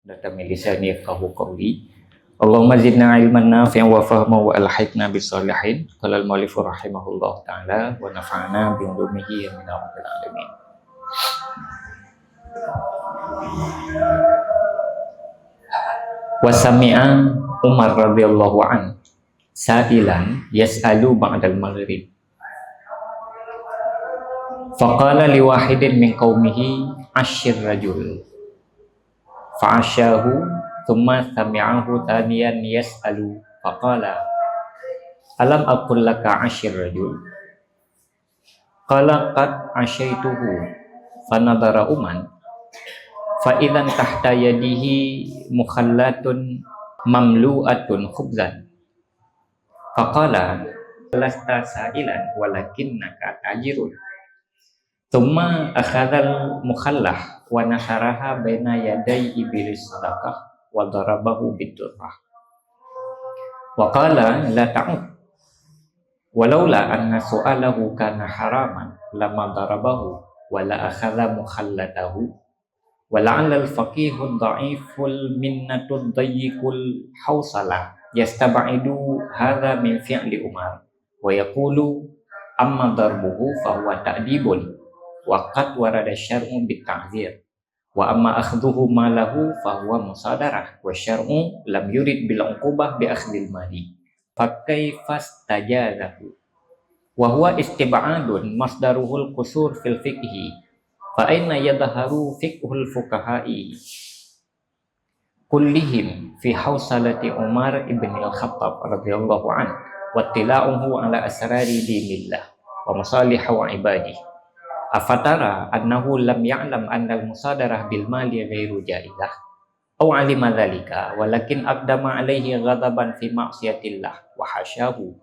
Data milisani yafqahu qawli. Allahumma zidna ilman nafi'an wa fahma wa alhiqna bisalihin. Qala al-mu'allif rahimahullah ta'ala wa nafa'na bi ulumihi min rabbil alamin. Wa sami'a Umar radhiyallahu an sa'ilan yas'alu ba'dal maghrib. Faqala li wahidin min qaumihi ashir rajul. Fa'ashahu thumma sami'ahu thaniyan yas'alu. Faqala alam aqul laka ashir rajul. Qala qad ashaituhu. Fanadara Umar fa idzan tahta yadihi mukhallatun mamlu'atun khubzan. Faqala lasta sa'ilan walakinnaka tajirun. Thumma akhadhal mukhallah wa nasaraha baina yaday iblis sadaqah wa darabahu bidurrah. Wa qala la ta'ud. Walaula anna su'alahu kana haraman lama darabahu wa la akhadha mukhallatahu. Wa la'alla al-faqihud dha'iful minnatud dayyikul hawsalah yastaba'idu hadha min fi'li Umar wa yaqulu amma darbuhu fahuwa ta'dibun wa qad warada syar'u bit-ta'zir wa amma akhdhuhu malahu fahuwa musadarah wa syar'u lam yurid bil 'uqubah bi akhdhil mali fa kayfas tajazahu wa huwa istib'adun masdaruhul qusur fil fiqhi fa aina yadhaharu fiqhul fuqaha'i kullihim fi hawsalati Umar ibn al-Khattab radhiyallahu anhu wa tila'uhu ala asrari dinillah wa masalihi wa ibadihi. Afatara annahu lam ya'lam anna al-musadarah bil mali ghairu jaizah aw 'alima dhalika walakin aqdama alayhi ghadaban fi ma'siyatillah wa hasyahu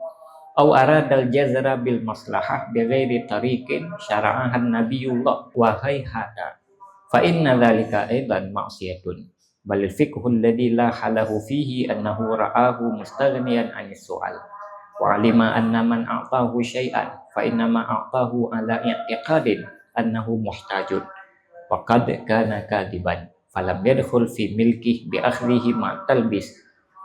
aw arada al-jazra bil maslahah bi ghairi tariqin syara'aha nabiyullah wa hayhata fa inna dhalika aidan ma'siyatun bal al-fiqhu alladhi la halahu fihi annahu ra'ahu mustaghniyan 'anis su'al wa 'alima anna man a'tahu syai'an fa innama a'tahu ala i'tiqadin annahu muhtajun wa qad kana kadiban falam yadkhul fi milkihi bi akhrihi ma talbis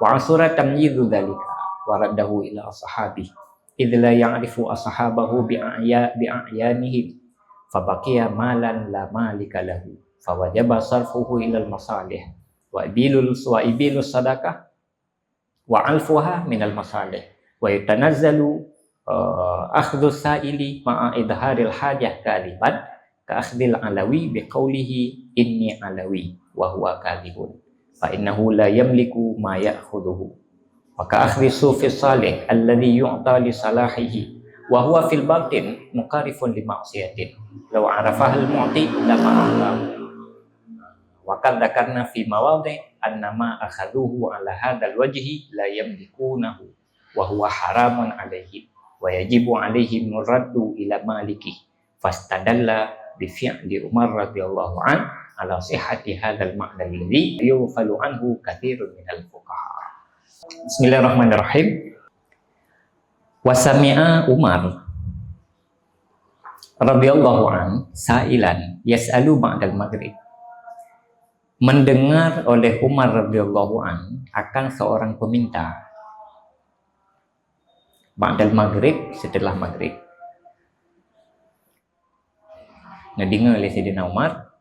wa asura tamyizu dhalika wa raddahu ila ashabi idh la ya'rifu ashabahu bi a'yanihim fa baqiya malan la malika lahu fa wajaba sarfuhu ila al masalih wa ibilus sadaqah wa alfuha min al masalih wa yatanazzalu akhdhu sa'ili ma'a idharil hajah kaliban ka akhdhil alawi biqaulihi inni alawi wa huwa kalibun fa innahu la yamliku ma ya'khudhuhu wa ka akhdhi sufi salih alladhi yu'ta li salahihi wa huwa fil batin muqarifun li ma'siyatin law arafaha al mu'ti lama a'lahu wa qad dzakarna fi mawadhi' annama akhadhuhu ala hadzal wajhi la yamlikunahu wa huwa haramun alaihim wa yajibu alaihim raddu ila maliki fastadalla bi fi'li Umar radhiyallahu an ala sihhati hadzal ma'na alladhi yufalu anhu katsirun minal fuqaha. Bismillahirrahmanirrahim. Wa sami'a Umar radhiyallahu an sa'ilan yas'alu ba'dal maghrib. Mendengar oleh Umar radhiyallahu an akan seorang peminta ba'dal maghrib, setelah maghrib. Ngedengar oleh Sayyidina Umar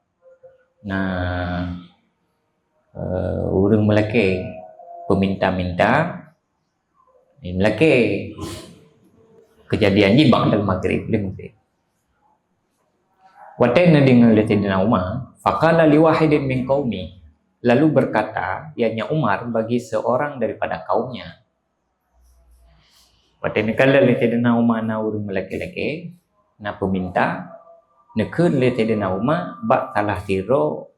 urang melaki peminta-minta melaki kejadian ni ba'dal maghrib le maghrib. Watai ngedengar oleh Sayyidina Umar, faqala li wahidin min qaumi, lalu berkata ianya Umar bagi seorang daripada kaumnya. Pada nekala le Sayyidina Umar na urang lelaki-lelaki na peminta nekun le Sayyidina Umar bak salah siro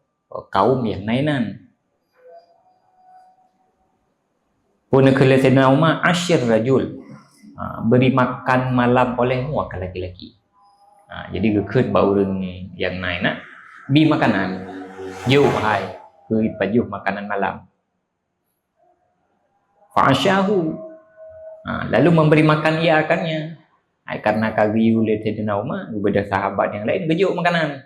kaum yang lainan. Pun nekun le Sayyidina Umar ashir rajul, beri makan malam olehmu akan lelaki-lelaki. Jadi gekun bau urang yang lain nak bi makanan. Jauh hai ke pajuh makanan malam. Fa'asyahu lalu memberi makan ia akannya. Karena kagiyul Sayyidina Umar berbeda sahabat yang lain gejuk makanan.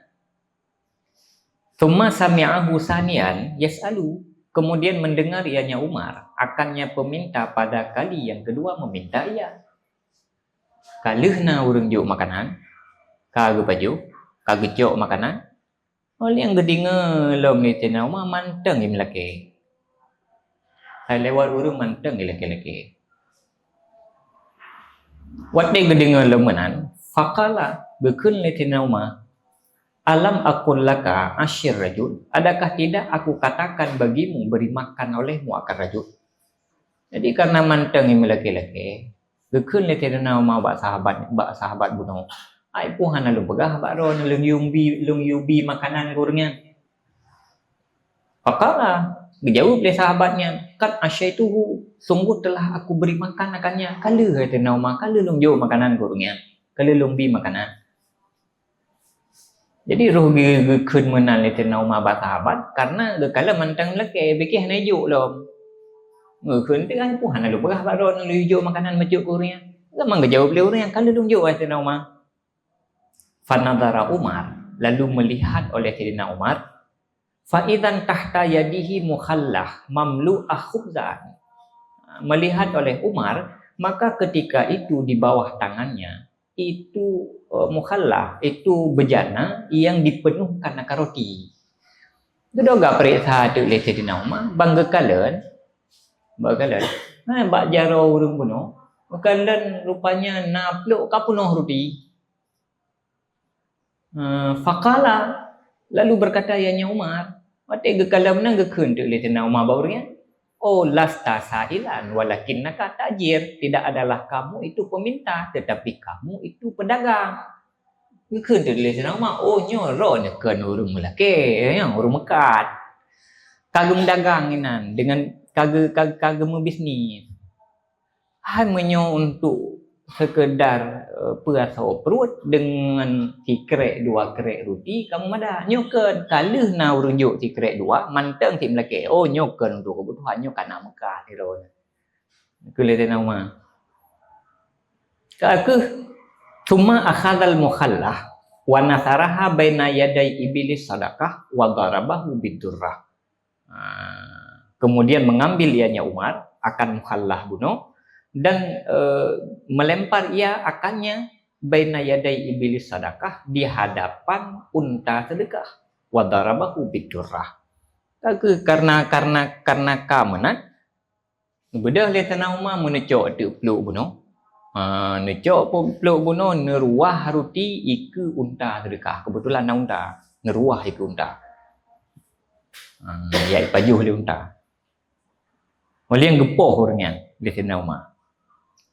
Thumma sami'ahu sanian yas'alu. Kemudian mendengar ianya Umar, akannya peminta pada kali yang kedua meminta ia. Kalihna urang juk makanan, kagu baju, kagu cok makanan. Oleh yang gedinga lom ni tina Umar manteng im laki. Hai lewat urang manteng laki-laki. Wat dia gedinga lomenan, faqala bekun li tina Umar. Alam akun laka asyir rajul. Adakah tidak aku katakan bagimu beri makan olehmu akan rajul. Jadi karena manteng ini laki-laki. Gekun le tidak mau bak sahabat bunuh. Ai puhan lalu begah bak ron lung yubi makanan kurangnya. Faqala dijawab oleh sahabatnya, kan asyaituhu, sungguh telah aku beri makan akannya. Kala kata Nauma, kala lung jo makanan kurangnya. Kala lung bi makanan. Jadi roh gekun menal itu Nauma bak sahabat karena gekala manteng laki bekih najuk lom. Gekun tu kan puhan lalu begah bak ron lu jo makanan majuk kurangnya. Lamang gejawab le orang yang kala lung jo kata Nauma. Fanadara Umar, lalu melihat oleh Sayyidina Umar, fa'idan tahta yadihi mukhallah mamlu'ah khubzan. Melihat oleh Umar, maka ketika itu di bawah tangannya itu mukhallah, itu bejana yang dipenuhkan akan roti. Itu doga periksa tu oleh Sayyidina Umar, banggalan. Bak jaro urang bunuh, bakalan rupanya napluk ka penuh roti. Faqala, lalu berkata ianya Umar, mati gekalam nang gekun tu oleh Sayyidina Umar baurnya. Oh lasta sa'ilan walakinnaka tajir. Tidak adalah kamu itu peminta, tetapi kamu itu pedagang. Gekun tu oleh Sayyidina Umar. Oh nyoro nyekan urang melaki, yang urang mekat. Kagum dagang inan dengan kagum bisnis. Hanya untuk sekedar perasaan perut dengan tikrek 2 krek roti kamu ada nyokan kalih na urang juk tikrek 2 manteng tim laki oh nyokan untuk kebutuhan nyokan nak Mekah ni ron kule nama ka thumma akhadhal mukhallah wa nasaraha baina yaday iblis sadaqah wa darabahu bidurrah. Kemudian mengambil ianya Umar akan mukhallah bunuh dan melempar ia akannya baina yaday iblis sadaqah di hadapan unta sedekah wa darabahu bidurrah. Karena kamenan bedah le tanah Umar menecok tu peluk bunuh. Necok peluk bunuh neruah roti iku unta sedekah. Kebetulan na unta neruah iku unta. Ya pajuh le unta. Oleh yang gepoh orangnya le tanah Umar.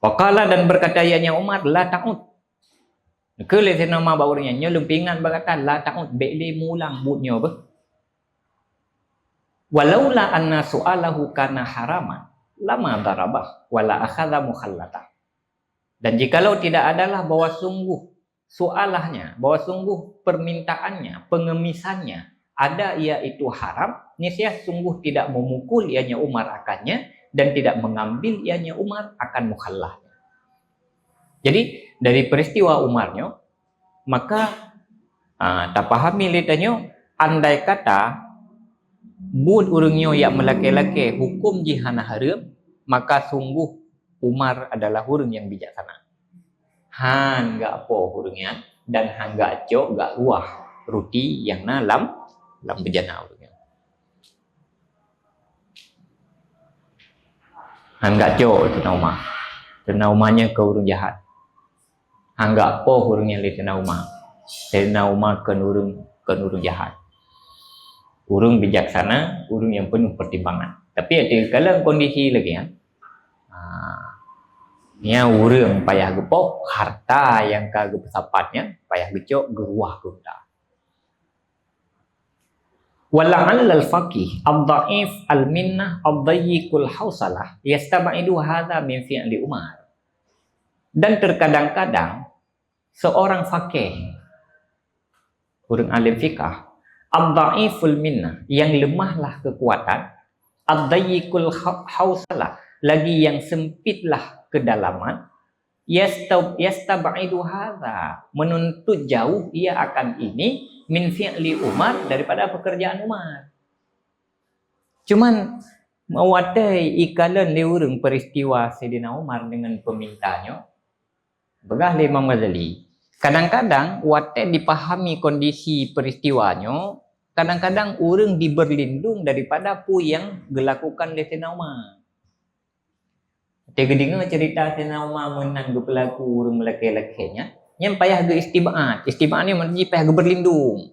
Waqala dan berkata ianya Umar la ta'ud. Kele Sayyidina Umar baurnya nyelum pingan berkata la ta'ud bele mulang butnya apa. Walaula anna su'alahu kana haraman lama darabah wala akhadha mukhallata. Dan jikalau tidak adalah bahwa sungguh soalahnya, bahwa sungguh permintaannya, pengemisannya ada ia itu haram, niscaya sungguh tidak memukul ianya Umar akannya dan tidak mengambil ianya Umar akan mukhallah. Jadi dari peristiwa Umarnya maka tak pahami litanya andai kata bud urangnya yang melaki-laki hukum jihana haram maka sungguh Umar adalah urang yang bijaksana. Han gak apa urangnya dan han gak cok gak ruah roti yang lam bejana urangnya. Han gak cok Sayyidina Umarnya ke urang jahat. Han gak apa urangnya li Sayyidina Umar kan urang jahat. Urang bijaksana, urang yang penuh pertimbangan. Tapi ada dalam kondisi lagi ya. Nya urang payah gepok harta yang kagak pesapatnya payah gecok geruah kunta. Wala'al al-faqih al-dha'if al-minnah al-dhayyikul hausalah yastaba'idu hadha min fi'li Umar. Dan terkadang-kadang seorang faqih urang alim fikah al-dha'iful minnah yang lemahlah kekuatan al-dhayyikul hausalah lagi yang sempitlah kedalaman yastaba'idu hadha menuntut jauh ia akan ini min fi'li Umar, daripada pekerjaan Umar. Cuman mawatai ikalan leureng peristiwa Sayyidina Umar dengan pemintanya. Begah Imam Ghazali. Kadang-kadang watai dipahami kondisi peristiwanya, kadang-kadang orang diberlindung daripada apa yang dilakukan oleh Sayyidina Umar. Tiga dengar cerita Sayyidina Umar menang berpelaku orang lelaki-lelakinya, yang payah ke istiba'at. Istiba'at ni maknanya payah ke berlindung.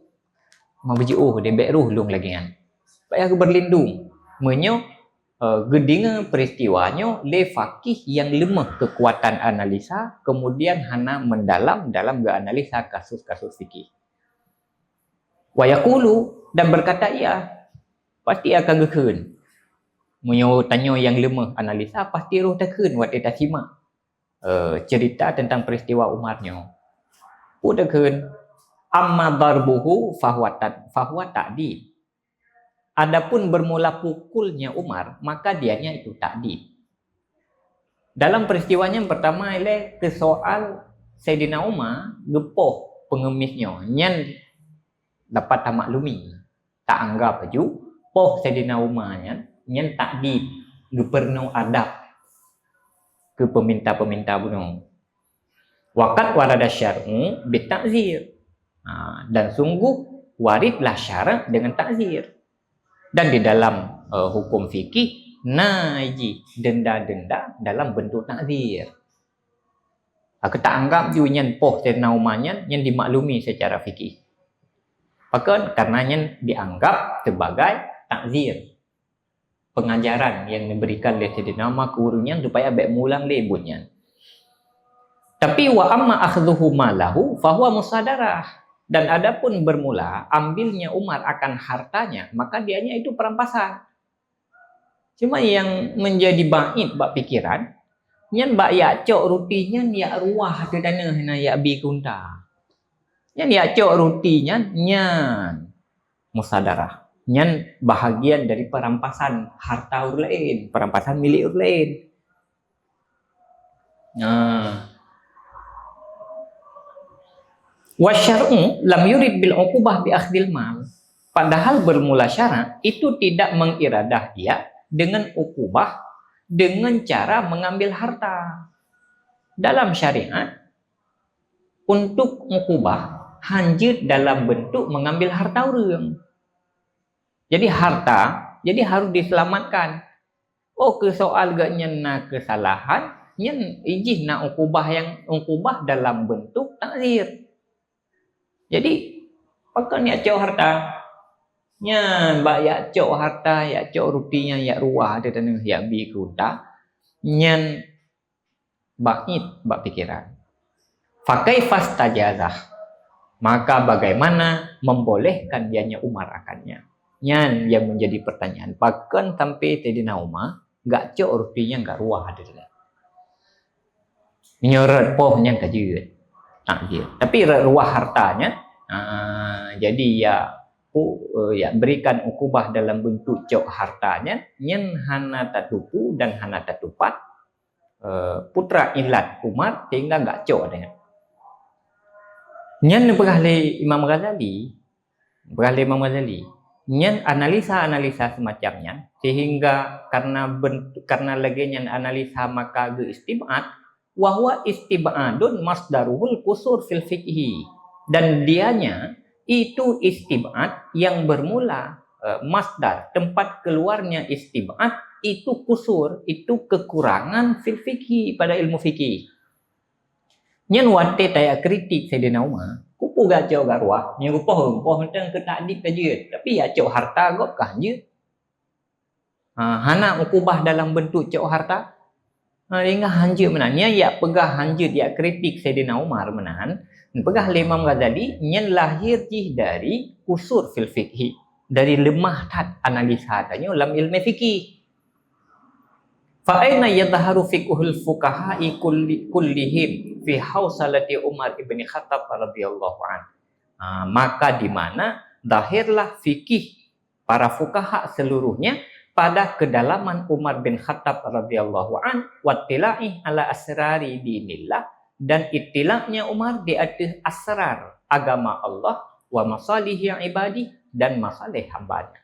Mabuji dia baik roh long lagi kan. Payah ke berlindung. Menyo gedinga peristiwanya le fakih yang lemah kekuatan analisa, kemudian hana mendalam dalam analisa kasus-kasus fikih. Wa yaqulu, dan berkata ia pasti akan gekun. Menyo tanya yang lemah analisa pasti roh tekun wat dia simak cerita tentang peristiwa Umarnya. Udakun amma darbuhu fahuwa ta'dib. Adapun bermula pukulnya Umar, maka dianya itu takdib. Dalam peristiwanya yang pertama ialah ke soal Sayyidina Umar gepoh pengemisnya, yang dapat tak maklumi, tak anggap aju poh Sayyidina Umar yang takdib, geperno adab ke peminta-peminta bunuh. Waqad warada syar'u bitakzir. Dan sungguh waridlah syarat dengan takzir. Dan di dalam hukum fikih naji denda-denda dalam bentuk takzir. Aku tak anggap ju nyen poh Sayyidina Umar yang dimaklumi secara fikih. Maka karenanya dianggap sebagai takzir. Pengajaran yang diberikan oleh Sayyidina Umar ke urunya supaya baik mulang lebunnya. Tapi wa amma akhdhuhu malahu fahuwa musadarah. Dan adapun bermula ambilnya Umar akan hartanya, maka dianya itu perampasan. Cuma yang menjadi bait bak pikiran, nyan bak yak cok rutinya yak ruah ke dana hina yak bi kunta. Nyan yak cok rutinya nyan musadarah. Nyan bahagian dari perampasan harta orang lain, perampasan milik orang lain. Wasyar'u lam yurid bil uqubah bi akhdil mal. Padahal bermula syarat itu tidak mengiradah dia dengan uqubah dengan cara mengambil harta. Dalam syariat untuk uqubah hanya dalam bentuk mengambil harta orang. Jadi harta jadi harus diselamatkan. Ke soal gaknya nak kesalahan, nyen ijih nak uqubah dalam bentuk takzir. Jadi, pakai niat cok harta. Nya, bak yak cok harta, yak cok rutinya, yak ruah ada tanah yak bi kuta. Nyan bait bak pikiran. Fakai fastajazah. Maka bagaimana membolehkan dianya Umar akannya? Nyan yang menjadi pertanyaan. Bahkan sampai Sayyidina Umar gak cok rutinya, gak ruah ada tanah. Menyorot pohnya kajut. Tapi ruah hartanya jadi ya berikan ukubah dalam bentuk cok hartanya nyen hana tatupu dan hana tatupat putra ilat Umar sehingga enggak cok dia. Nyen berahli Imam Ghazali nyen analisa semacamnya sehingga karena lagi nyen analisa maka ge istibad wahwa istibadun masdaruhul kusur fil fiqhi, dan dianya itu istibad yang bermula masdar tempat keluarnya istibad itu kusur, itu kekurangan fil fiqhi pada ilmu fikih. Nyen wate taya kritik Sayyidina Umar kupu gaco garwah nyen poh tentang ketakdik aja tapi ya cok harta gok kahnya hana ukubah dalam bentuk cok harta. Hingga hanjut menanya ya pegah hanjut ya kritik Sayyidina Umar menahan pegah Imam Ghazali nyen lahir jih dari kusur fil fikhi, dari lemah tat analisa tanya dalam ilmu fikih. Fa aina yadhharu fiqhul fuqaha'i kullihim fi hausalati Umar ibn Khattab radhiyallahu an. Maka di mana zahirlah fikih para fuqaha seluruhnya pada kedalaman Umar bin Khattab radhiyallahu an wattila'i ala asrari dinillah, dan ittila'nya Umar di atas asrar agama Allah wa masalihi ibadi, dan masalih hambanya.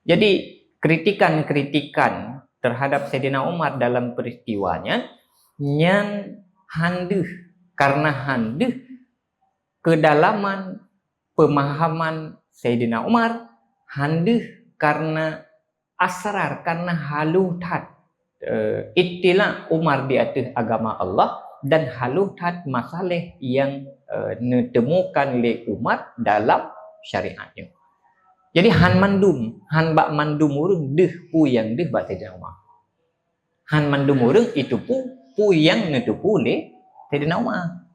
Jadi kritikan-kritikan terhadap Sayyidina Umar dalam peristiwanya yang handeuh karena handeuh kedalaman pemahaman Sayyidina Umar, handeuh karena asrar, karena halutat ittila Umar di atas agama Allah, dan halutat masalah yang ditemukan oleh Umar dalam syariatnya. Jadi han bak mandum urang deh pu yang deh bak Sayyidina Umar. Han mandum urang itu pu yang netupu oleh Sayyidina Umar.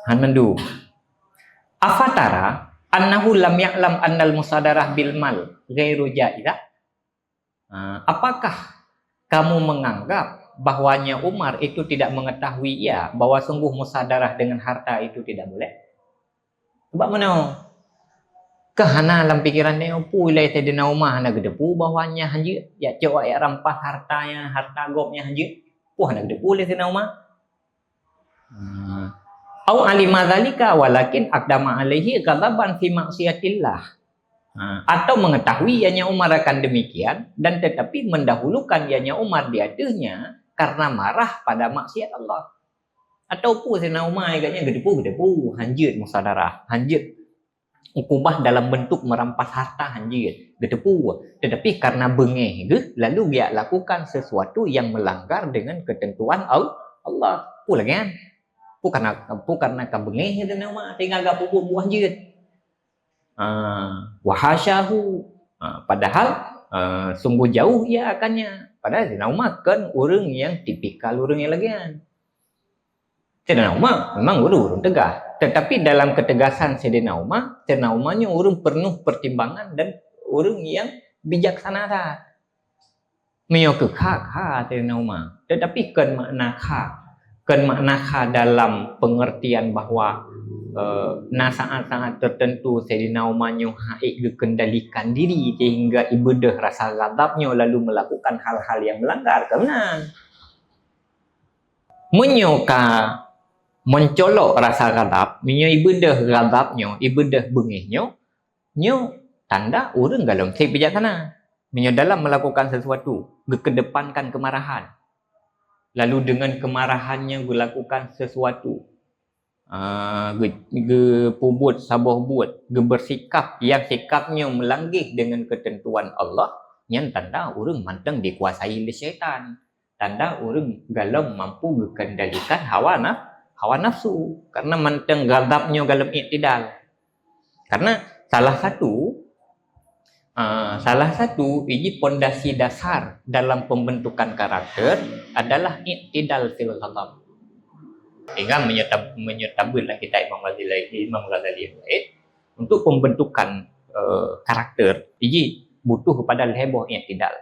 Han mandum. Afatara annahu lam ya'lam annal musadarah bil mal ghairu jaizah. Apakah kamu menganggap bahwanya Umar itu tidak mengetahui bahwa sungguh musadarah dengan harta itu tidak boleh? Sebab mana? Kehana dalam pikiran dia pu ilai Sayyidina Umar hana gedepu bahwanya hanya cok rampas hartanya, harta gopnya hanya pu hana gedepu oleh Sayyidina Umar. Au alima zalika walakin aqdama alaihi ghadaban fi maksiatillah. Atau mengetahui ianya Umar akan demikian dan tetapi mendahulukan ianya Umar di atasnya karena marah pada maksiat Allah. Atau pu Sayyidina Umar agaknya gedepu hanjut musadarah, hanjut ukubah dalam bentuk merampas harta hanjut gedepu, tetapi karena bengeh lalu dia lakukan sesuatu yang melanggar dengan ketentuan Allah. Pu lagi kan? Pu karena kabengeh Sayyidina Umar tinggal gak buah hanjut. Wahasyahu, padahal sungguh jauh ia akannya. Padahal Sayyidina Umar kan orang yang tipikal orang yang lagian. Sayyidina Umar memang orang tegas, tetapi dalam ketegasan Sayyidina Umarnya orang penuh pertimbangan dan orang yang bijaksana. Menyokong kha Sayyidina Umar, tetapi kan makna kha dalam pengertian bahwa saat-saat tertentu Sayyidina Umarnya haik dikendalikan diri sehingga ibadah rasa ghadabnya lalu melakukan hal-hal yang melanggar. Karena mencolok rasa ghadab, ibadah ghadabnya, ibadah bengihnya, tanda orang dalam sifat bijaksana. Dalam melakukan sesuatu, kedepankan kemarahan. Lalu dengan kemarahannya melakukan sesuatu. Pubut sabah buat bersikap yang sikapnya melanggar dengan ketentuan Allah, yang tanda orang mantang dikuasai oleh syaitan, tanda orang galau mampu mengendalikan hawa nafsu karena mantang ghadabnya galau iktidal. Karena salah satu ini pondasi dasar dalam pembentukan karakter adalah iktidal fil ghadab. Sehingga menyertabulah kita Imam Ghazali untuk pembentukan karakter ini butuh kepada leboh i'tidal.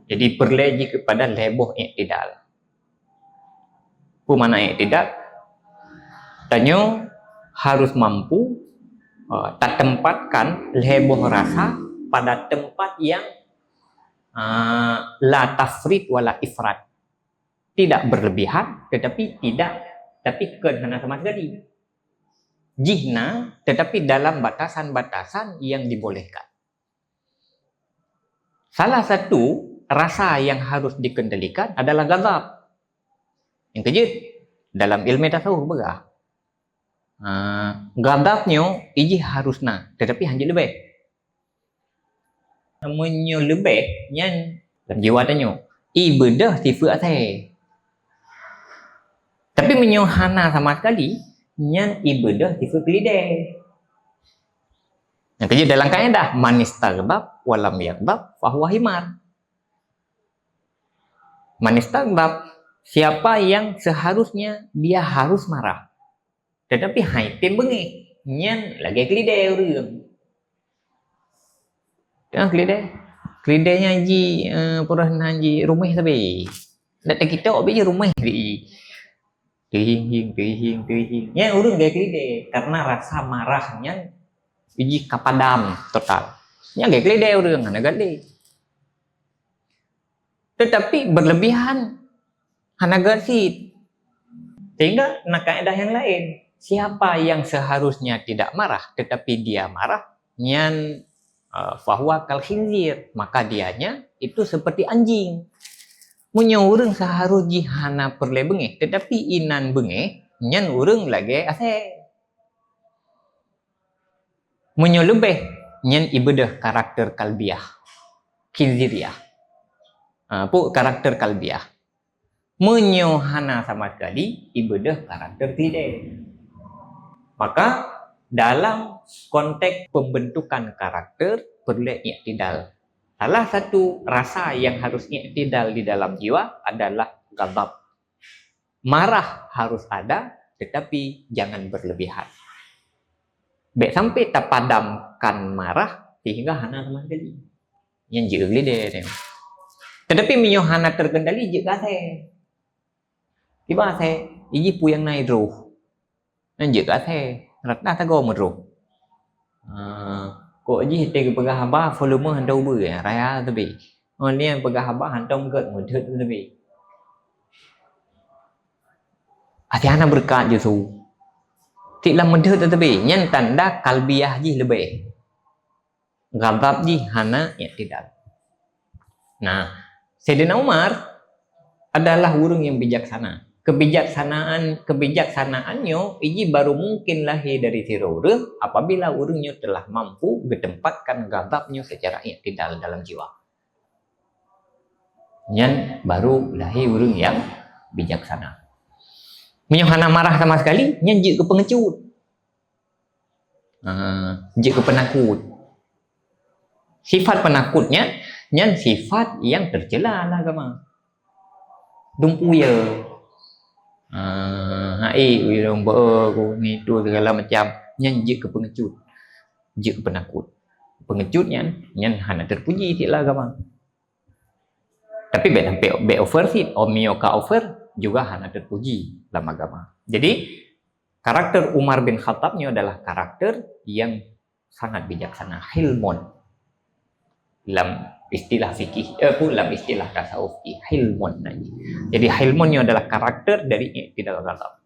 Jadi perleji kepada leboh i'tidal. Apa mana i'tidal? Tanya harus mampu tak tempatkan leboh rasa pada tempat yang la tafrit wala ifrat. Tidak berlebihan, tetapi kena sama sekali. Jihna, tetapi dalam batasan-batasan yang dibolehkan. Salah satu rasa yang harus dikendalikan adalah ghadab. Yang kejut, dalam ilmu tasawuf begah. Ghadabnya ini harusna, tetapi hanya lebih. Namanya lebih, yang dalam jiwa tanya, ibadah sifat saya. Tapi menyohana sama sekali yang ibadah sifat lidah. Yang kerja dalam kaedah manis taghdab walam yaghdab fahuwa himar. Manis taghdab, siapa yang seharusnya dia harus marah, tetapi haitim bengih yang lagi kelidai orang. Tengah kelidainya haji pernah haji rumah tapi datang kita obje rumah di Tihing. Ya urung gak kelide karena rasa marahnya iji kapadam total. Ya gak kelide urung ana gade. Tetapi berlebihan hana gasit. Sehingga nak kaedah yang lain. siapa yang seharusnya tidak marah tetapi dia marah, nyan fahuwa kal khinzir, maka dianya itu seperti anjing. Munyo urang seharusnya hana perle bengeh tetapi inan bengeh, nyan urang lagi ase. Munyo lebih, nyan ibadah karakter kalbiah, khinziriah. Karakter kalbiah. Munyo hana sama sekali ibadah karakter tidak. Maka dalam konteks pembentukan karakter perlu i'tidal. Salah satu rasa yang harus i'tidal di dalam jiwa adalah ghadab. Marah harus ada, tetapi jangan berlebihan. Baik sampai terpadamkan marah sehingga hana sama sekali. Yang jegli dia. Tetapi minyo hana terkendali juga saya. Tiba saya, ini puyang naik roh. Nên dự cả thế rất đa ta go một rồi ko ji te pagah haba volume handau bu ya raya tabi ni pagah haba handong got một thut tabi atiana berkat Yesus ti lam mendhut tabi nyen tanda kalbiah ji lebih ghadab ji hana ya tidak. Nah, Sayyidina Umar adalah orang yang bijaksana. Kebijaksanaannya ini baru mungkin lahir dari orang apabila orangnya telah mampu menempatkan ghadabnya secara i'tidal dalam jiwa. Nyan baru lahir orang yang bijaksana. Menyohana marah sama sekali, nyan jik ke pengecut. Jik ke penakut. Sifat penakutnya, nyan sifat yang tercela lah agama. Dumpuya. Orang aku ni tu segala macam nyanjik ke pengecut, jik ke penakut. Pengecut nyan hana terpuji tiklah agama. Tapi be offer sih, omioka offer juga hana terpuji dalam agama. Jadi karakter Umar bin Khattabnya adalah karakter yang sangat bijaksana, hilmon. Dalam istilah fikih, dalam istilah tasawuf, hilmun. Jadi hilmunnya adalah karakter dari i'tidal ghadab.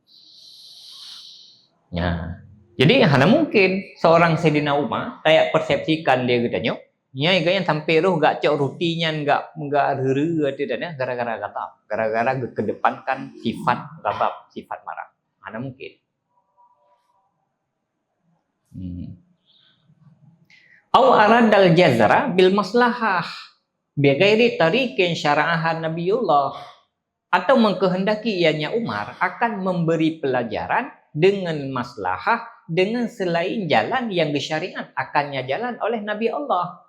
Ya. Jadi hana mungkin seorang Sayyidina Umar kayak persepsikan dia katanya, nyai gaya sampai roh gak cok rutinya gak heru tidak gara-gara ghadab, gara-gara kedepankan sifat ghadab, sifat marah. Hana mungkin. Au aradal jazra bil maslahah bighairi tariqin syara'ahan Nabiullah, atau mengkehendaki ianya Umar akan memberi pelajaran dengan maslahah dengan selain jalan yang disyariat akannya jalan oleh Nabi Allah.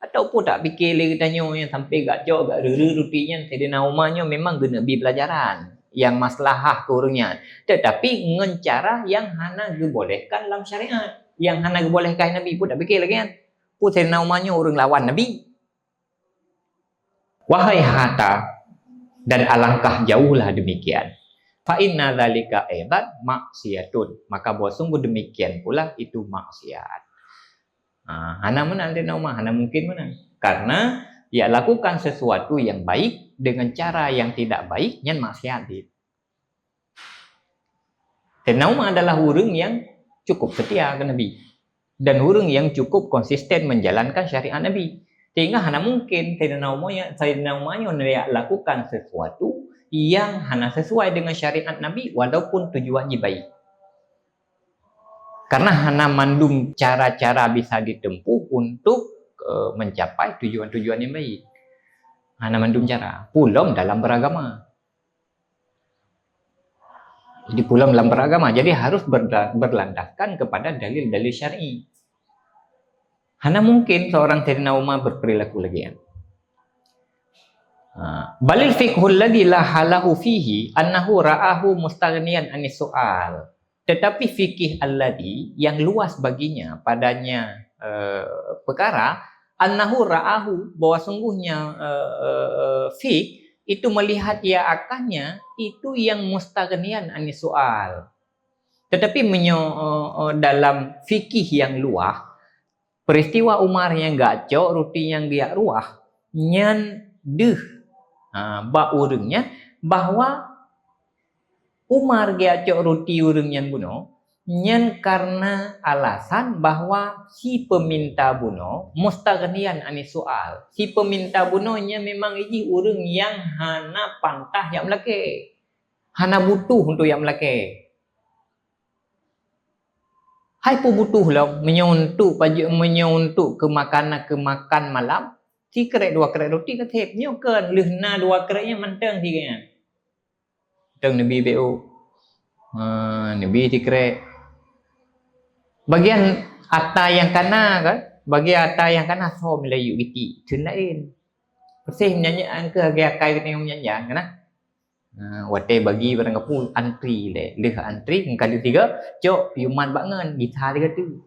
Ataupun tak fikir lagi tanya yang sampai gak jauh gak rutinya Sayyidina Umarnya memang guna bi pelajaran yang maslahah ke orangnya, tetapi dengan cara yang hana dibolehkan dalam syariat, yang hana dibolehkan Nabi pun tak fikir lagi kan. Pun Sayyidina Umarnya orang lawan Nabi. Wahai hata, dan alangkah jauhlah demikian. Fa inna dzalika aidan maksiatun, maka bahwa sungguh demikian pula itu maksiat. Hana menang Sayyidina Umar, hana mungkin menang. Karena ia lakukan sesuatu yang baik dengan cara yang tidak baik, yang maksiat. Sayyidina Umar adalah orang yang cukup setia ke Nabi. Dan orang yang cukup konsisten menjalankan syariat Nabi. Sehingga hana mungkin Sayyidina Umarnya lakukan sesuatu yang hana sesuai dengan syariat Nabi walaupun tujuannya baik. Karena hana mandum cara-cara bisa ditempuh untuk mencapai tujuan-tujuan yang baik. Hana mandum cara. Pulang dalam beragama. Jadi pulang dalam beragama. Jadi harus berlandaskan kepada dalil-dalil syar'i. Hana mungkin seorang Sayyidina Umar berperilaku lagi. Balil fiqhul ladzi la halahu fihi annahu ra'ahu mustaghniyan anis soal. Tetapi fikih alladzi yang luas baginya padanya perkara annahu ra'ahu, bahwa sungguhnya fiqh itu melihat ia akannya itu yang mustaghniyan anis soal. Tetapi dalam fikih yang luas, peristiwa Umar yang gacok, ruti yang dia ruah, nyan deh, bak urungnya bahwa Umar gacok ruti urung yang bunuh, nyen karena alasan bahwa si peminta bunuh mustaghnian ani soal. Si peminta bunuhnya memang iji urang yang hana pantah yang melake. Hana butuh untuk yang melake. Hai pun butuh lah menyuntuk ke makan malam. Si kerek 2 kerek roti ke tep nyo kan lehna 2 kereknya manteng tiga. Teng Nabi BO. Nabi ti kerek. Bagian atas yang kanan kan, bagian atas yang kanan so Melayu giti, lain. Persih nyanyian ke akai kita nyanyian kan? Wate bagi barang kapu antri leh antri kali 3 cok yuman bangen gitar dia tu.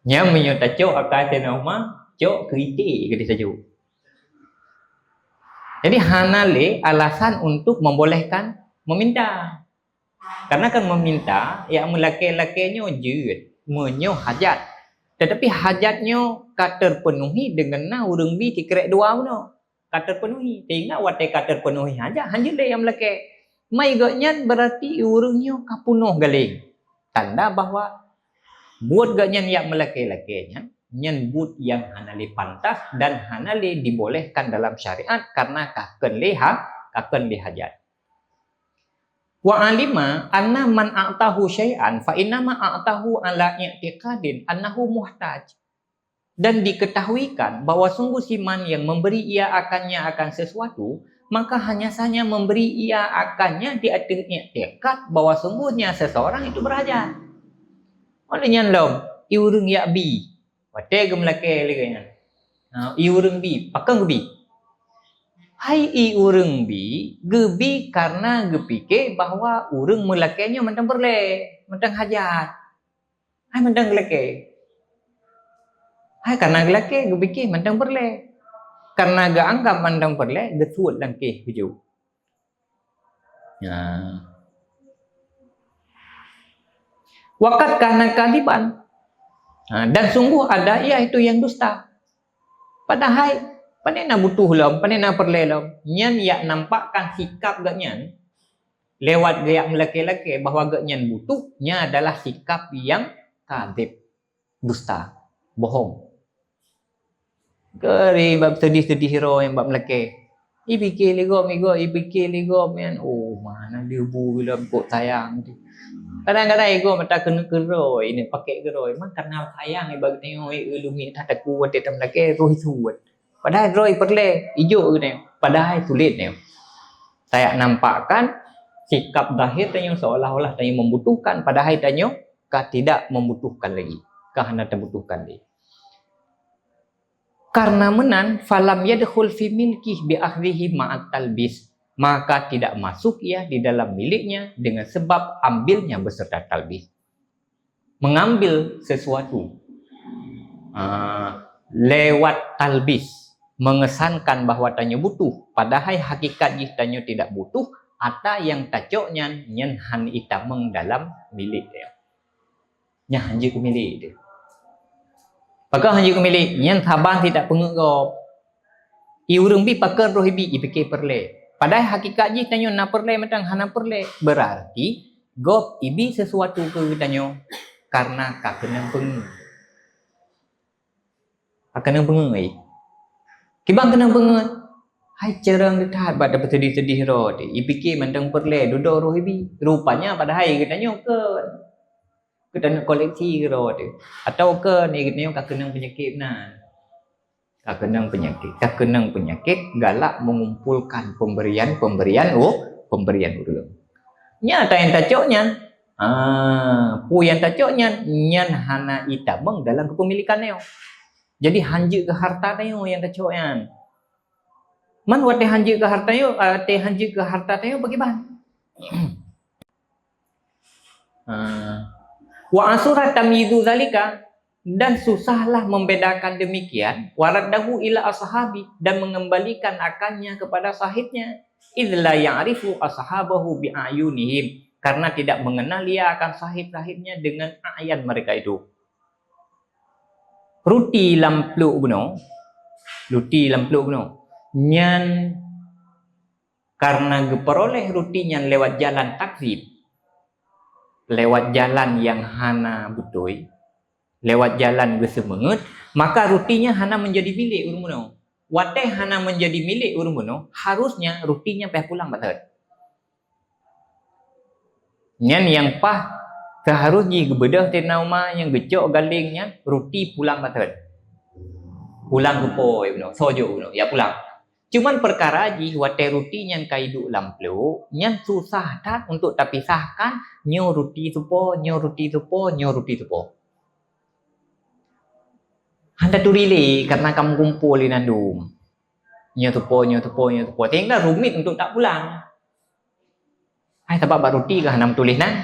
Nyam menyo ta cok akai tena rumah cok keriti ke dia saja. Jadi hanale alasan untuk membolehkan meminta. Karena kan meminta yang laki-lakinya jeut menyo hajat. Tetapi hajatnya terpenuhi dengan urang bi tikrek 2 no. Terpenuhi. Tinggal wate terpenuhi hajat hanya le yang laki. Mai gaknya berarti urangnya kapunuh galing. Tanda bahwa buat gaknya yang melaki-lakinya nyen but yang hanali pantas dan hanali dibolehkan dalam syariat karena kaken le hajat. Wa alima anna man a'tahu syai'an fa innama a'tahu ala i'tiqadin annahu muhtaj. Dan diketahuikan bahwa sungguh si man yang memberi ia akannya akan sesuatu, maka hanya saja memberi ia akannya di atas i'tiqad bahwa sungguhnya seseorang itu berhajat. Olehnya lom, iurung ya bi. Wate gemlake liganya. Iurung bi, pakang bi. Hai urang bi, gebi karena gepike bahwa urang melakenya mentang berle, mentang hajat. Hai mentang gelake. Hai karena gelake gepike mentang berle. Karena ga anggap mentang berle, getuat langke hujung. Wakat karena kadiban. Dan sungguh ada ia itu yang dusta. Padahal panena butuh lam, panena perle lam. Nyan yak nampakkan sikap gaknyan lewat gaya laki-laki bahwa gaknyan butuhnya adalah sikap yang kadib, dusta, bohong. Kari bab sedih-sedih hero yang bab laki. Ipikir ligom men. Oh mana dia bu bila kok sayang tu. Kadang-kadang ego mata kena geroi ini pakai geroi mak karena sayang ibag tengok lumi tak kuat tem laki roh suat. Padahal roy perle hijau ni. Padahal sulit ni. Saya nampakkan sikap zahir tanya seolah-olah tanya membutuhkan, padahal tanya tidak membutuhkan lagi. Karena terbutuhkan dia. Karena menan falam yadkhul fi milkih bi akhrihi ma'at talbis, maka tidak masuk ia di dalam miliknya dengan sebab ambilnya beserta talbis. Mengambil sesuatu lewat talbis, mengesankan bahwa tanya butuh, padahal hakikatnya tanya tidak butuh, atau yang tacoknya nyen han itameng dalam milik dia. Nya hanya ke milik dia. Pakai hanya ke milik, nyen saban tidak pengegop. Iurung bi pakai roh bi ipike perle. Padahal hakikatnya tanya na perle matang hana perle. Berarti gop ibi sesuatu ke tanya karena kakenang peng. Kakenang pengai. Kibang kenang pengen. Hai cerang dekat pada bersedih-sedih roh. Ipikir mandang perle duduk roh ibi. Rupanya pada hai katanya ke tanah koleksi roh. Atau ke ni katanya kakenang penyakit nah. Kakenang penyakit galak mengumpulkan pemberian urang. Nyata yang tacoknya. Pu yang tacoknya nyan hana itameng dalam kepemilikannya. Jadi hanji ke harta tayo yang tacoknya. Man wate hanji ke harta tayo, hanji ke harta tayo bagaimana? Wa asura tamyidu zalika, dan susahlah membedakan demikian, waraddahu ila ashabi, dan mengembalikan akannya kepada sahibnya, idla ya'rifu ashabahu bi'ayunihim, karena tidak mengenal ia akan sahib-sahibnya dengan ayan mereka itu. Ruti lampluk buno nyan karena geperoleh rutinya lewat jalan taksib, lewat jalan yang hana betul, lewat jalan bersemangat, maka rutinya hana menjadi milik urang muno. Watai hana menjadi milik urang muno, harusnya rutinya payah pulang batat. Nyan yang pah seharusnya gebedah tenauma yang gecok galingnya ruti pulang batat. Pulang ke po sojo ya pulang. Cuman perkara ji watai ruti yang kaidu lamplu, yang susah tat untuk terpisahkan nyo ruti supo, nyo ruti supo, nyo ruti supo. Handa tu relay karena kamu kumpul di nandum. Nyo supo, nyo supo, nyo supo. Tinggal rumit untuk tak pulang. Hai sebab baruti kah hanam tulis nan?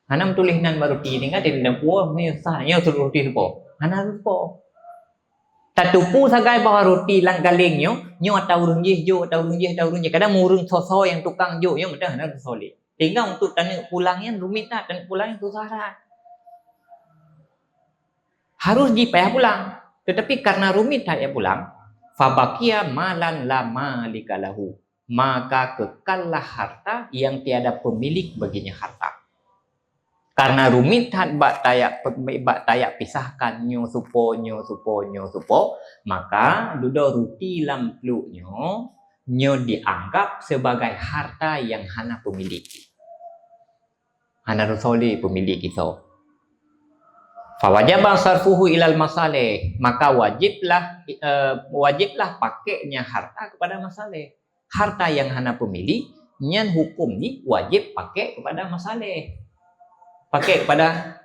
Hanam tulis nan baruti tinggal di dalam puas nyo sah, nyo ruti supo. Hanam supo. Tatupu sagai bawa roti lang galing nyo atau urung je jo atau urung je kadang murung soso yang tukang jo nyo mesti hendak solid. Tinggal untuk tanya pulangnya rumit tak, dan pulangnya susah tak. Harus dipayah pulang, tetapi karena rumit tak ya pulang, fabakia malan lama likalahu, maka kekallah harta yang tiada pemilik baginya harta. Karena rumit hat bak tayak pisahkan nyo supo, maka dudo ruti lamplu nyo dianggap sebagai harta yang hana pemiliki. Hana rusoli pemiliki itu. Fawajibah sarfuhu ilal masalih, maka wajiblah pakainya harta kepada masalih. Harta yang hana pemilik, nyan hukum ni wajib pakai kepada masalih. Pakai kepada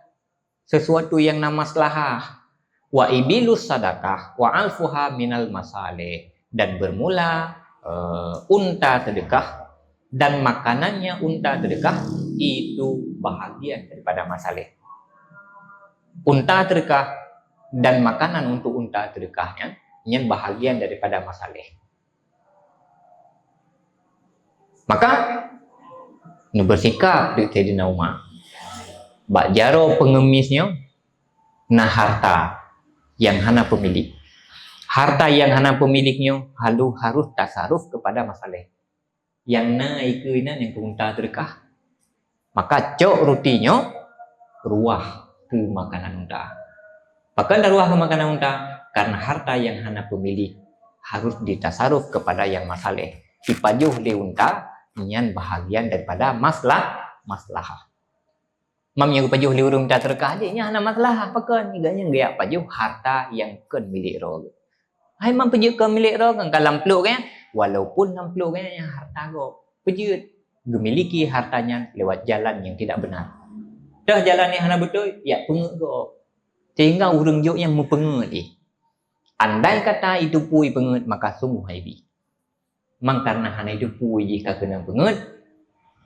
sesuatu yang nama maslahah. Wa ibilus sadaqah wa alfuha minal masalih, dan bermula unta sedekah dan makanannya unta sedekah itu bahagian daripada masalih. Unta sedekah dan makanan untuk unta sedekahnya yang bahagian daripada masalih. Maka nu bersikap di Sayyidina Umar. Bak jaro pengemisnya nah harta yang hana pemilik. Harta yang hana pemiliknya harus tasaruf kepada masalah. Yang naik inan yang unta sedekah. Maka cok rutinya ruah ke makanan unta. Bahkan ruah ke makanan unta karena harta yang hana pemilik harus ditasaruf kepada yang masalah. Ipajuh di unta nyan bahagian daripada maslahah. Mam yang pajuh li urung tak terkah dia hana masalah pakan iganya gaya pajuh harta yang ken milik ro. Hai mam pajuh ke milik ro kan lamplu kan walaupun lamplu kan yang harta go. Pajuh memiliki hartanya lewat jalan yang tidak benar. Dah jalan yang hana betul ya pengek go. Sehingga urang jo yang mempengek ni. Andai kata itu pui pengek maka sungguh haibi. Mang karena hana itu pui jika kena pengek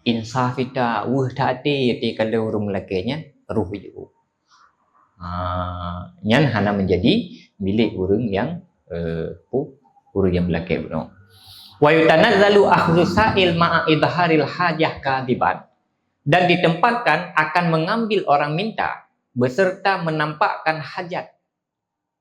insaf kita tak hati kalau urung lelakanya ruh ju. Nyan hana menjadi milik urang yang urang yang belaka beno. Wa yutanazzalu akhdhu sa'il ma'a idharil hajah kadiban, dan ditempatkan akan mengambil orang minta beserta menampakkan hajat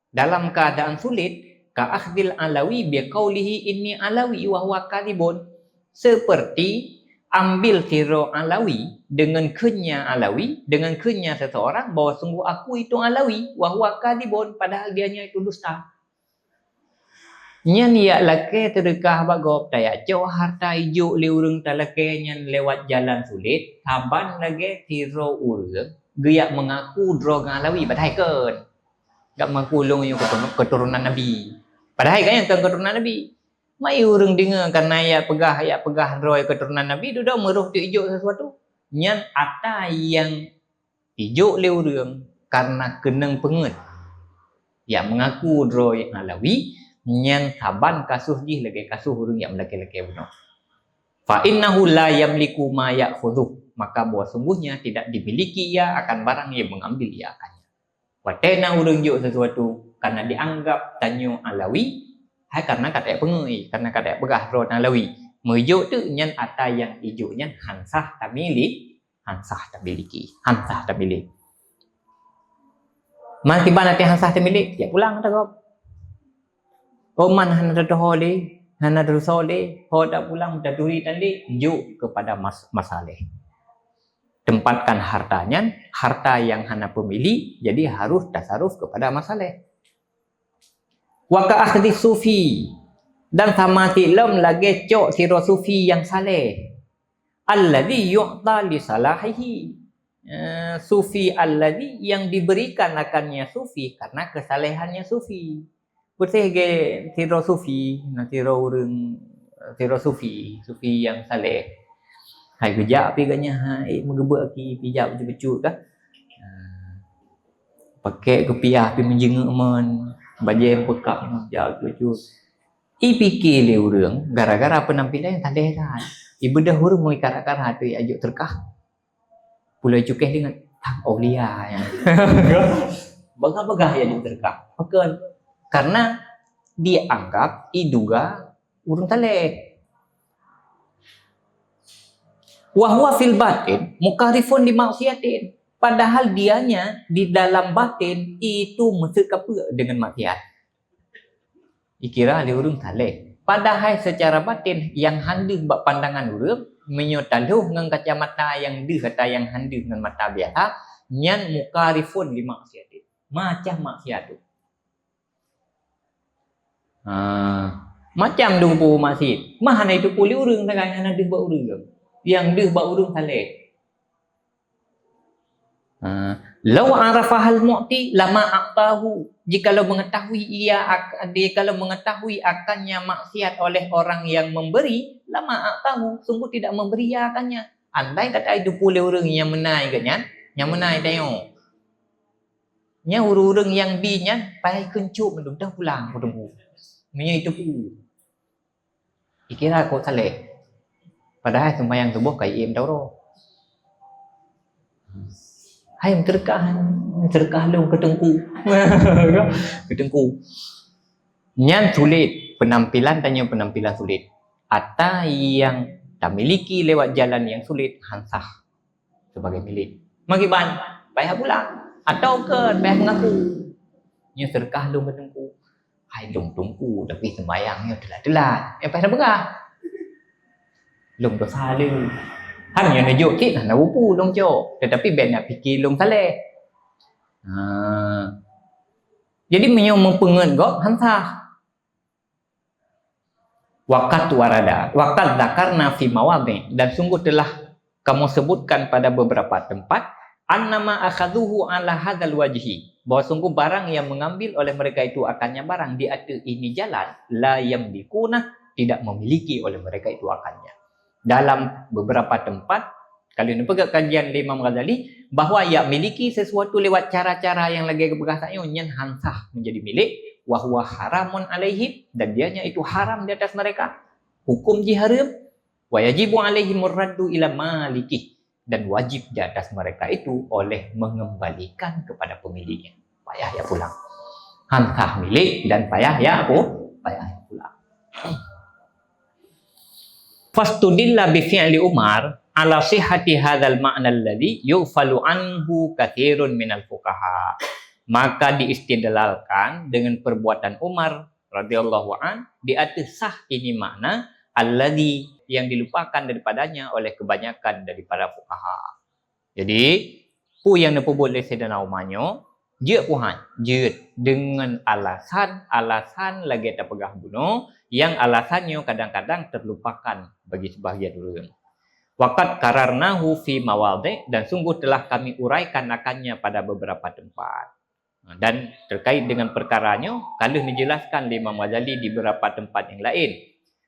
dalam keadaan sulit ka akhdil alawi bi qaulihi inni alawi wa huwa kadibun, seperti ambil siro alawi dengan kenya alawi, dengan kenya seseorang bahawa sungguh aku itu alawi wa huwa kadibun, padahal dianya itu dusta. Nyan ya lake terkah bagop taya jo harta ijo le urang talake nyan lewat jalan sulit taban lage siro urang geyak mengaku drog alawi padahal kan gak mengaku long yung keturunan nabi, padahal kan yang keturunan nabi. Mai urang dengar karena ya pegah roy keturunan nabi tu dah meruh tu ijo sesuatu nyan ata yang ijo le urang karena keneng penget ya mengaku roy alawi nyan saban kasus ji lagi kasus urang yang laki-laki benar. Fa innahu la yamliku ma ya'khudhu, maka bahwa sungguhnya tidak dimiliki ia akan barang yang mengambil ia akannya. Wa tena urang jo sesuatu karena dianggap tanyo alawi. Hai karena kata pengui, karena kata pegah ron alawi. Mejo tu nyan ata yang ijo nyan hansah tamili, hansah tamiliki, hansah tamili. Man tiba nanti hansah tamili, ya pulang tak kau. Oman hana doholi, hana dosoli, ho tak pulang dah duri tadi, jo kepada masalah. tempatkan hartanya, harta yang hana pemilik, jadi harus tasaruf kepada masalah. Wa ka akhdi sufi, dan sama tilem lagi cok siro sufi yang saleh. Alladhi yu'ta li salahihi. Sufi alladhi yang diberikan akannya sufi karena kesalehannya sufi. Betul ke siro sufi, na siro urang siro sufi, sufi yang saleh. Hai kerja api ganya hai mengebek aki pijak becut kah. Pakai kepiah api menjenguk men. Bajai pekak jauh becut. I fikir le urang gara-gara penampilan yang tandai dah. I bedah urang moi karak-karak tu ajuk terkah. Pulai cukeh dengan tang aulia yang. Bagah-bagah yang terkah. Maka karena dianggap diduga urang taleh. Wa huwa fil batin mukarifun di maksiatin. Padahal dianya di dalam batin itu mesti apa dengan maksiat. Dikira dia urang taleh. Padahal secara batin yang handuk bak pandangan urang menyotaluh dengan kacamata yang deh kata yang handuk dengan mata biasa nyan mukarifun di maksiatin. Macam maksiat tu. Macam dumpu maksiat. Mana itu puli urang dengan hana deh bak urang. Yang deh bak urang taleh. Lau arafahal mu'ti lama aqtahu. Jikalau mengetahui akannya maksiat oleh orang yang memberi, lama aqtahu, sungguh tidak memberi akannya. Andai kata itu pula orang yang menai kan, yang menai tengok. Nya urang yang dinya pai kencup mendung dah pulang ketemu. Nya itu pu. Dikira kau saleh. Padahal sembahyang subuh kai im tau. Hai terkah lu ketengku. Ketengku. Nyan sulit penampilan tanya penampilan sulit. Atau yang tak miliki lewat jalan yang sulit hansah sebagai milik. Magiban bayar pula atau ke bayar mengaku. Nya terkah lu ketengku. Hai dong tungku tapi sembayangnya telat-telat. Yang pasal berah. Lung dosa lu. Hanya nunjuk cik nak upu dong cok. Tetapi ben nak fikir long saleh. Jadi menyo mempengen kok hansah. Waqat warada. Waqat zakarna fi mawadhi. Dan sungguh telah kamu sebutkan pada beberapa tempat annama akhadhuhu ala hadzal wajhi. Bahawa sungguh barang yang mengambil oleh mereka itu akannya barang di atas ini jalan la yamlikuna, tidak memiliki oleh mereka itu akannya. Dalam beberapa tempat, kalau ini pegang kajian Imam Ghazali, bahawa ia miliki sesuatu lewat cara-cara yang lagi keberasanya nyan hansah menjadi milik, wahwa haramun alaihim, dan dianya itu haram di atas mereka. Hukum jiharim, wa yajibu alaihim raddu ila malikih, dan wajib di atas mereka itu oleh mengembalikan kepada pemiliknya. Payah ya pulang. Hansah milik dan payah ya payah ya pulang. Fastudilla bi fi'li Umar ala sihhati hadzal ma'na alladhi yufalu anhu katsirun minal fuqaha. Maka diistidlalkan dengan perbuatan Umar radhiyallahu an di atas sah ini makna alladhi yang dilupakan daripadanya oleh kebanyakan daripada fuqaha. Jadi pu yang napubut oleh Sayyidina Umarnyo je puhan je dengan alasan lagi tak pegah bunuh yang alasannya kadang-kadang terlupakan bagi sebahagian orang. Waqad qararnahu fi mawadhi, dan sungguh telah kami uraikan akannya pada beberapa tempat. Dan terkait dengan perkaranya kalau dijelaskan oleh Imam Ghazali di beberapa tempat yang lain.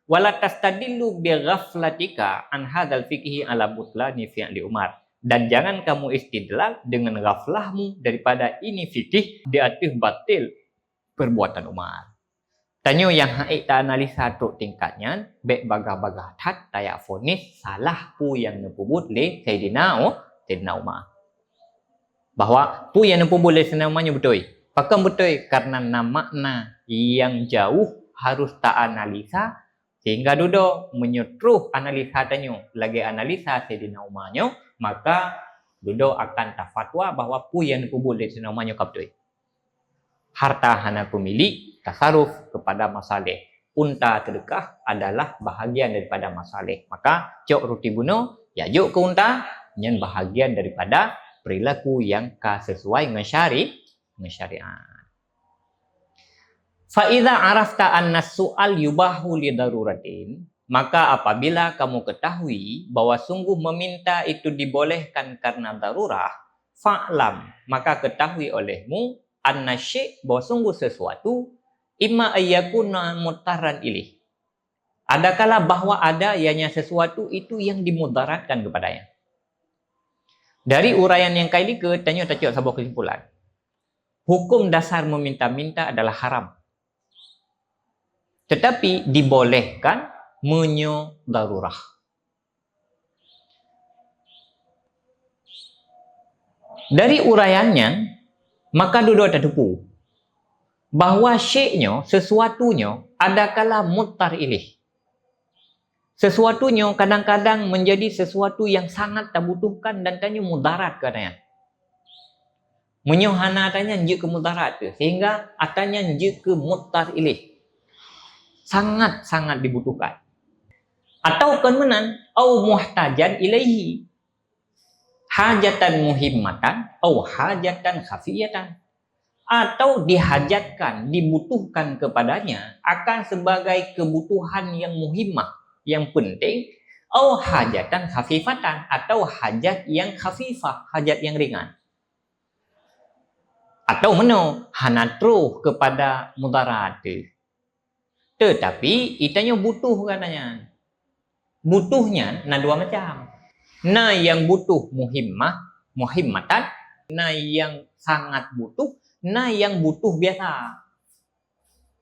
Wala tastadillu bi ghaflatika an hadzal fiqhi ala butlani fi'li Umar. Dan jangan kamu istidlal dengan ghaflahmu daripada ini fikih di atas batil perbuatan Umar. Tanya yang haik tak analisa tu tingkatnya, baik bagah-bagah tat tayak fonis salah pu yang nepubut le Sayyidina Umar. Bahawa pu yang nepubut le Sayyidina Umarnya betul. Pakai betul karena makna yang jauh harus tak analisa sehingga duduk menyetruh analisa tanya lagi analisa Sayyidina Umarnya, maka duduk akan tak fatwa bahawa pu yang nepubut le Sayyidina Umarnya betul. Harta hana pemilik, tasaruf kepada masalih. Unta terdekat adalah bahagian daripada masalih. Maka cok roti bunuh, ya juk ke unta, Yang bahagian daripada perilaku yang sesuai dengan syariat. Fa idza arafta anna su'al yubahu li daruratin, maka apabila kamu ketahui bahwa sungguh meminta itu dibolehkan karena darurah, fa'lam, maka ketahui olehmu anna syai' bahwa sungguh sesuatu imma ayyakuna mutarran ilih. Adakala bahwa ada ianya sesuatu itu yang dimudaratkan kepadanya. Dari uraian yang kali ke, tanya tak sebuah kesimpulan. Hukum dasar meminta-minta adalah haram. Tetapi dibolehkan menyo darurah. Dari uraiannya, maka dua-dua terdepu bahawa syi'nya, sesuatunya, adakala mutar ilih. Sesuatunya kadang-kadang menjadi sesuatu yang sangat terbutuhkan dan tanya mudarat katanya. Menyohana tanya nje ke mudarat tu, sehingga atanya nje ke mutar ilih. Sangat-sangat dibutuhkan. Atau kemenan au muhtajan ilaihi. Hajatan muhimmatan au hajatan khafiyatan. Atau dihajatkan, dibutuhkan kepadanya akan sebagai kebutuhan yang muhimmah, yang penting, atau hajatan khafifatan, atau hajat yang khafifah, hajat yang ringan. Atau meno hanatruh kepada mudarat. Tetapi itanya butuh katanya. Butuhnya na dua macam. Na yang butuh muhimmatan, na yang sangat butuh, na yang butuh biasa.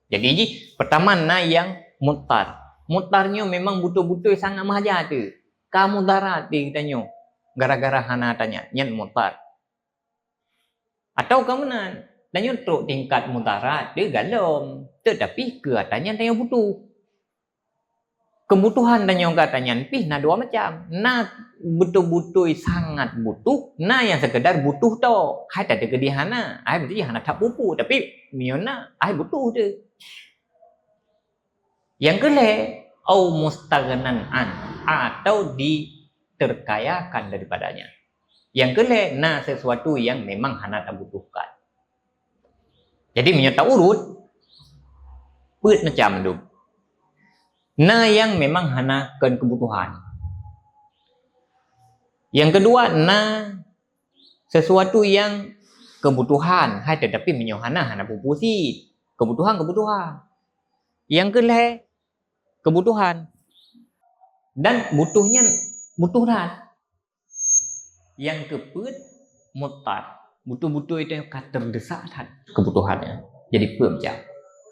Jadi pertama na yang mutar. Mutarnya memang betul-betul sangat mahajat tu. Kamu darat dia tanya. Gara-gara hana tanya, nyen mutar. Atau kamu nak tanya teruk tingkat mudarat dia galom. Tetapi katanya tanya butuh. Kebutuhan tanya katanya pih na dua macam. Na betul-betul sangat butuh, na yang sekedar butuh tu. Hai tak ada kedihana. Hai mesti hana tak pupu tapi miona hai butuh tu. Yang kedua, au mustaghnan an, atau diterkayakan daripadanya. Yang kedua, na sesuatu yang memang hana tak butuhkan. Jadi menyata urut put macam tu. Na yang memang hana kebutuhan. Yang kedua, na sesuatu yang kebutuhan, hai tetapi menyohana hana pupusi. Kebutuhan. Yang kedua, kebutuhan. Dan butuhnya butuhan. Yang keput mutar. Betul-betul itu yang terdesak kebutuhannya. Jadi macam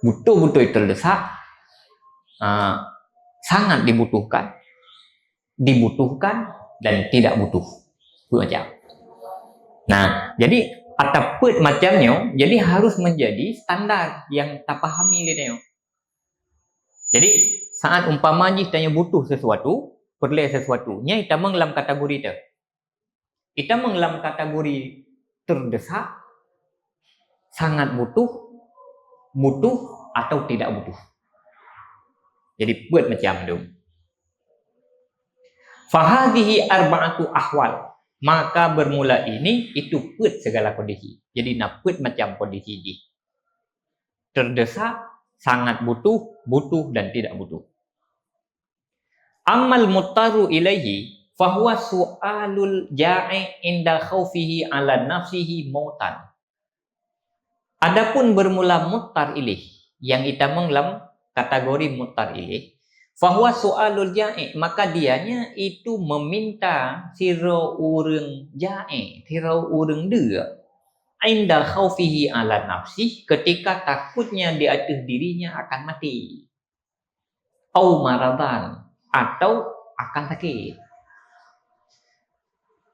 betul-betul terdesak, sangat dibutuhkan dan tidak butuh. Macam. Nah, jadi ataput macamnya, jadi harus menjadi standar yang tak pahami dia. Jadi saat umpama tanya butuh sesuatu, perlu sesuatu, nya kita mengelam kategori itu. Kita mengelam kategori terdesak, sangat butuh atau tidak butuh. Jadi buat macam tu. Fahadhihi arba'atu ahwal. Maka bermula ini itu buat segala kondisi. Jadi nak buat macam kondisi ini. Terdesak, sangat butuh dan tidak butuh. Amal muttaru ilaihi fahuwa su'alul ja'i inda khaufihi ala nafsihi mautan. Adapun bermula muttar ilaih, yang kita menglam kategori muttar ilaih, fahuwa su'alul ja'i, maka dianya itu meminta sira urang ja'i, sira urang dia, inda khaufihi ala nafsih, ketika takutnya di atas dirinya akan mati, au maradan, atau akan sakit.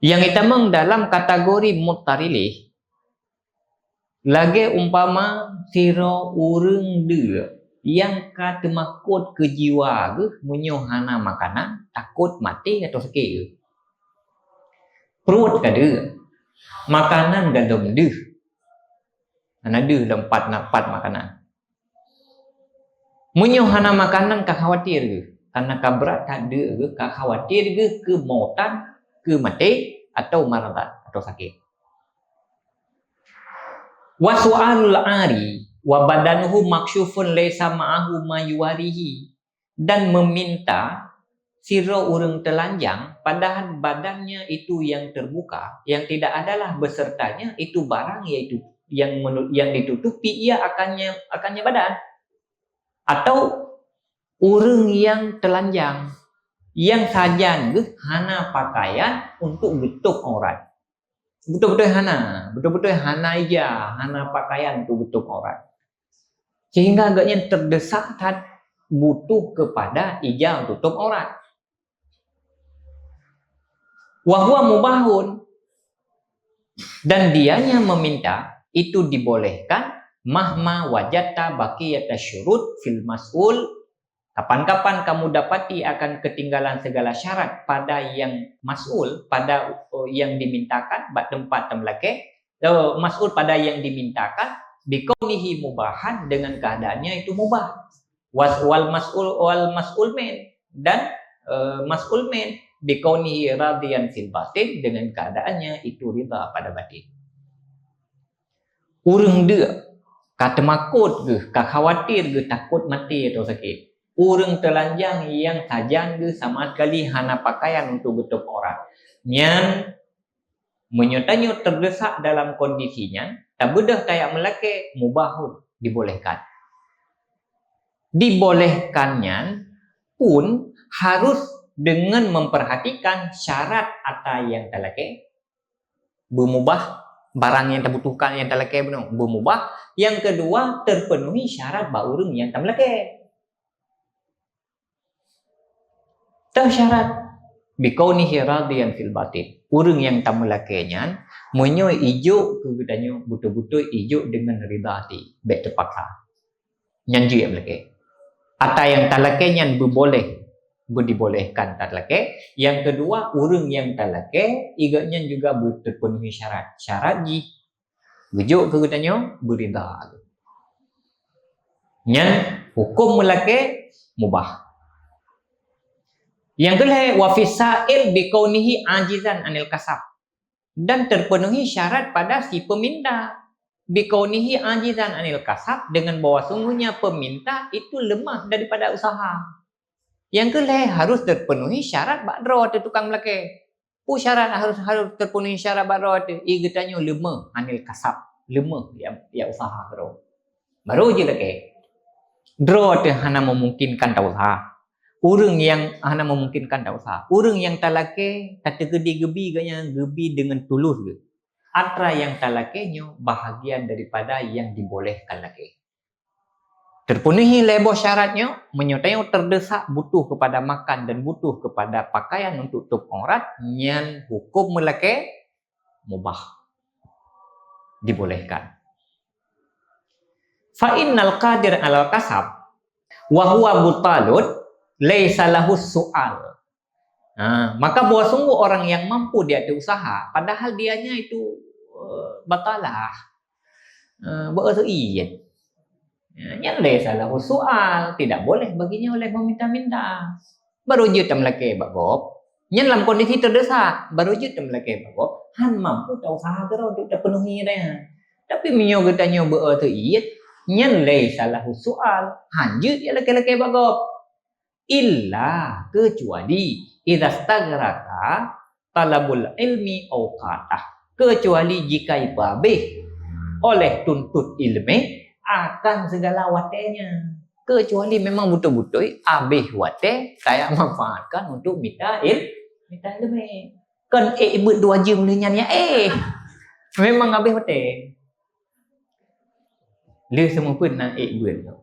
Yang kita meng dalam kategori mutarilih, lagi umpama sira urang dia yang kata makut ke jiwa ke menyohana makanan, takut mati atau sakit. Perut kada makanan dalam dia. Ana dia lempat makanan. Menyohana makanan ka khawatir ke? Karena kabrat tak ada ke, ka khawatir ke mautan, ke mati, atau maradan atau sakit. Wa su'alul ari wa badanuhu maksyufun laysa ma'ahu ma yuwarihi, dan meminta sira orang telanjang padahal badannya itu yang terbuka, yang tidak adalah besertanya itu barang yaitu yang ditutupi ia akannya badan, atau orang yang telanjang yang saja hana pakaian untuk tutup aurat. Betul-betul hana aja, hana pakaian untuk tutup aurat. Sehingga agaknya terdesak dan butuh kepada ijazah tutup aurat. Wahwa mubahun, dan dianya meminta itu dibolehkan mahma wajata baqiyata syurut fil mas'ul, kapan-kapan kamu dapati akan ketinggalan segala syarat pada yang mas'ul, pada yang dimintakan, tempat temlake, mas'ul pada yang dimintakan, bikaunihi mubahan, dengan keadaannya itu mubah. Wal mas'ul men, dan mas'ul men bikaunihi radiyan fil batin, dengan keadaannya itu ridha pada batin. Urang dia kata makut ke, khawatir ke, takut mati atau sakit. Urang telanjang yang tajam ke sama sekali hana pakaian untuk tutup aurat. Yang menyertanya terdesak dalam kondisinya, tak bedah kayak melake mubahun, dibolehkan. Dibolehkannya pun harus dengan memperhatikan syarat atau yang talake bermubah, barang yang terbutuhkan yang talake bermubah. Yang kedua, terpenuhi syarat baurung yang talake. Tersyarat bikaunihi radiyan fil batin, urang yang tamulakenya menyo ijo kegudanyo betul-betul ijo dengan ridha hati, baik terpaksa nyanju yang melake. Atau yang talakenya dibolehkan talake. Yang kedua, urang yang talake iganya juga terpenuhi syarat ji bejuk kegudanyo beridha. Nyan hukum melake mubah. Yang kedua, wa fisail bikaunihi ajizan anil kasab, dan terpenuhi syarat pada si peminta bikaunihi ajizan anil kasab, dengan bahwa sungguhnya peminta itu lemah daripada usaha. Yang kedua, harus terpenuhi syarat badro tu tukang melake. Syarat harus terpenuhi syarat badro tu igetanyo lemah anil kasab, lemah ya usaha bro. Baru je lake. Draw tu hana memungkinkan ta usaha. Urang yang hana memungkinkan tak usah. Urang yang talake kata gebi dengan tulus ke. Atra yang talakenyo bahagian daripada yang dibolehkan lagi. Terpenuhi lebo syaratnya, menyertai terdesak butuh kepada makan dan butuh kepada pakaian untuk tutup aurat, yang hukum melake mubah, dibolehkan. Fa innal qadir alal kasab wa huwa butalun laisa lahu su'al. Maka bahwa sungguh orang yang mampu dia ada usaha, padahal dianya itu batalah, bersuiyat. Yang laisa lahu su'al, tidak boleh baginya oleh meminta-minta. Baru je temlake bagop. Yang dalam kondisi terdesak, baru je temlake bagop. Han mampu tak usaha kero untuk terpenuhi dia. Tapi minyo getanya bersuiyat, yang laisa lahu su'al, han je dia laki-laki bagop. Illa, kecuali idza stagraka talabul ilmi awqatah, kecuali jika ibabih oleh tuntut ilmi akan segala watenya, kecuali memang betul-betul abih wate saya manfaatkan untuk minta ilmi. Kan ibut 2 jam lenyanya memang abih wate le semua pun nak ibut tu.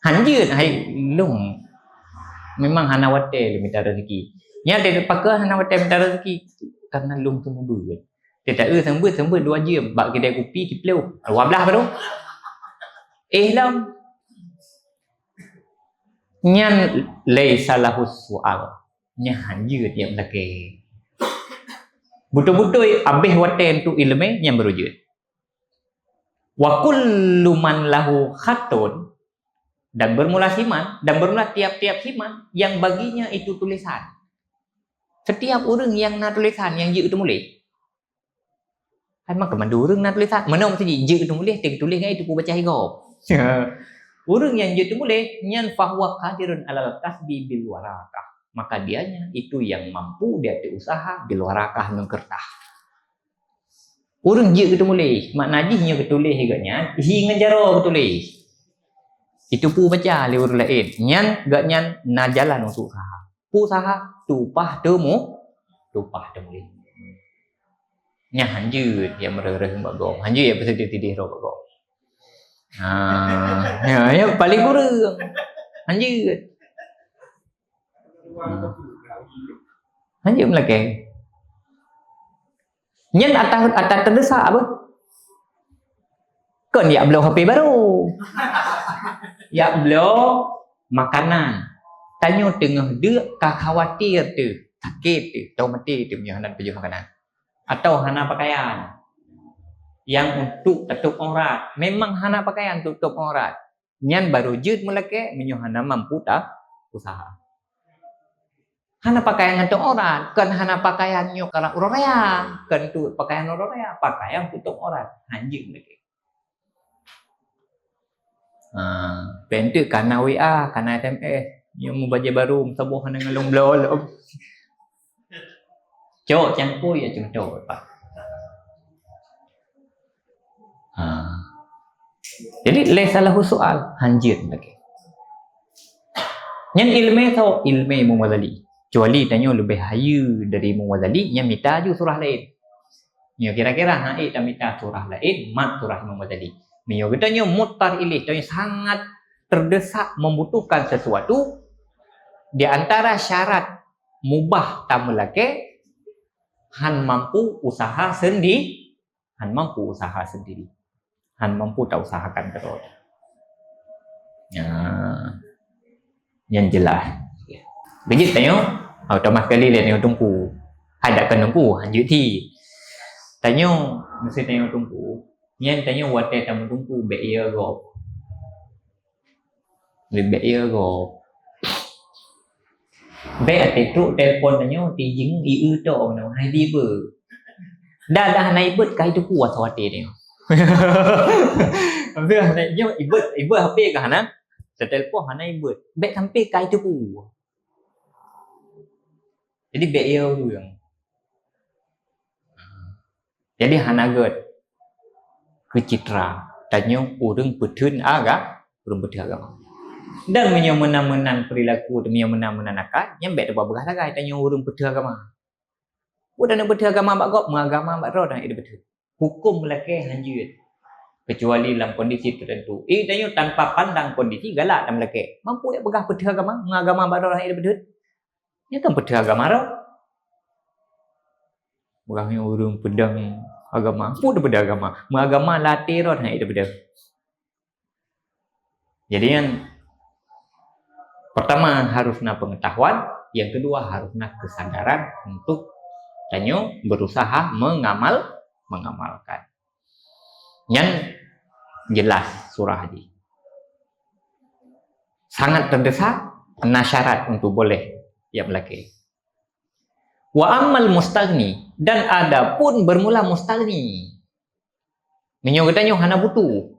Hanjut hai lung memang hana wate minta rezeki. Nya dia pakai hana wate minta rezeki karena lung tu mubur. Dia tak sembut 2 jam bak kedai kopi di Pelau. 12 baru. Lam nyan laisa lahu su'al. Nya hanjut dia melake. Betul-betul habis wate untuk ilmu yang berujud. Wa kullu man lahu khatun, dan bermula siman, dan bermula tiap-tiap siman yang baginya itu tulisan. Setiap orang yang nak tulisan yang je tu boleh. Hai mak kemandu orang nak tulisan. Mana mesti je tu boleh, tek tulis ngai tu baca higop. Orang yang je tu boleh, nyan fahuwa qadirun alal kasbi bil warakah. Maka dianya itu yang mampu dia usaha bil warakah dengan kertas. Orang je tu boleh, mak najihnya ketulis agaknya, hi ngajaro ketulis. Itu pu baca le orang lain. Nyan gak nyan na jalan untuk usaha. Pu usaha tupah temu boleh. Nya hanjut yang merereh mbak gom. Hanjut yang bersedia tidih ro mbak gom. Ya paling kurang. Hanjut. Hanjut melakang. Nyen atas terdesak apa? Kan ya belum HP baru. Ya belum makanan. Tanya tengah dia khawatir tu, sakit tu, tau mati tu punya hendak pergi makanan. Atau hana pakaian yang untuk tutup aurat. Memang hana pakaian untuk tutup aurat. Nyan baru jut melake menyo hana mampu tak usaha. Hana pakaian untuk aurat, kan hana pakaian nyo kala uraya, kan tu pakaian uraya, pakaian tutup aurat. Hanjing melake. Pentu kana WA, kana SMS, nyo mau baca baru sabuh hana ngalung blol. Cok campur ya cok Pak. Jadi salahu soal hanjir lagi. Yang ilmu Imam Ghazali. Kecuali tanya lebih hayu dari Imam Ghazali yang minta ju surah lain. Nyo kira-kira naik tak minta surah lain, mat surah Imam Ghazali. Nyo katanya mutar ilih, tanya sangat terdesak membutuhkan sesuatu di antara syarat mubah tamelake han mampu usaha sendiri, han mampu tak usahakan terus. Yang jelas. Begitu tanya, otomatis dia tengok tungku. Ada kan tungku, hanjut ti. Tanya, mesti tengok tungku. Yang tanya wate tamu tungku be ia go. Be ia go. Be ate tu telefon tanya ti jing iu to no hai di ber. Dah naik kai tu kuat wate dia. Ambil naiknya ibu HP ke hana? Setelpon hana ibu. Be sampai kai tu ku. Jadi be ia orang. Jadi hana god ke citra tanya orang betun orang agama. Dan menang perilaku demi menang akal yang bet buat berah lagai tanya orang betun agama. Udah nak betun agama bak gop mengagama bak ro dah itu betul. Hukum melake hanjut. Kecuali dalam kondisi tertentu. Tanya tanpa pandang kondisi galak dalam melake. Mampu ya begah betun agama mengagama bak ro dah itu betul. Ini kan betun agama ro. Bukannya orang pedang agama, pun daripada agama. Mengagama latih roh itu beda. Jadi yang pertama harusnya pengetahuan, yang kedua harusnya kesadaran untuk tanya berusaha mengamalkan. Yang jelas surah ini. Sangat terdesak, kena syarat untuk boleh ya melaki. Wa ammal mustaghni, dan ada pun bermula mustaghni. Menyo katanya hana butuh.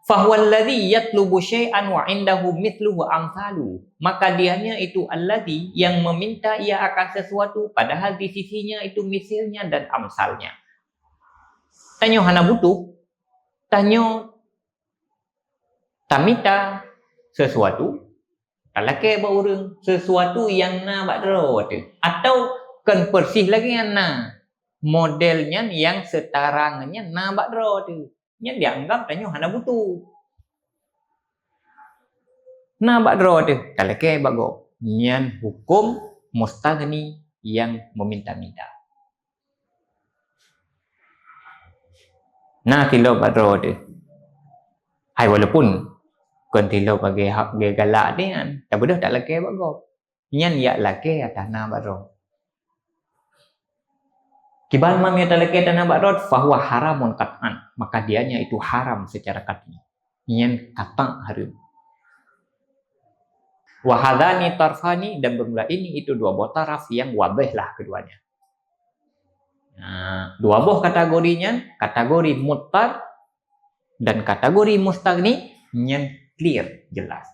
Fa huwa alladhi yatlubu syai'an wa 'indahu mithluhu wa amsalu. Maka dianya itu alladhi yang meminta ia akan sesuatu padahal di sisinya itu misilnya dan amsalnya. Tanya hana butuh, tanya tamita sesuatu, kalake ba urang sesuatu yang na badro atau kan persih lagi na modelnya yang setarangnya na bakro tu nya dianggap tanya hana butuh na bakro tu kalau ke bago nyan hukum mustaghni yang meminta-minta na tilo bakro tu hai walaupun kan tilo bagi hak ge galak ni kan tak bedah tak lake bago nyan ya lake atas na bakro Kibal mam yatalake tanah bakrot fahuwa haramun qat'an, maka dianya itu haram secara qat'i. Nyen kata haram. Wahadani tarfani, dan bermula ini itu dua buah taraf yang wadih lah keduanya. Dua buah kategorinya, kategori muttar dan kategori mustagni yang clear, jelas.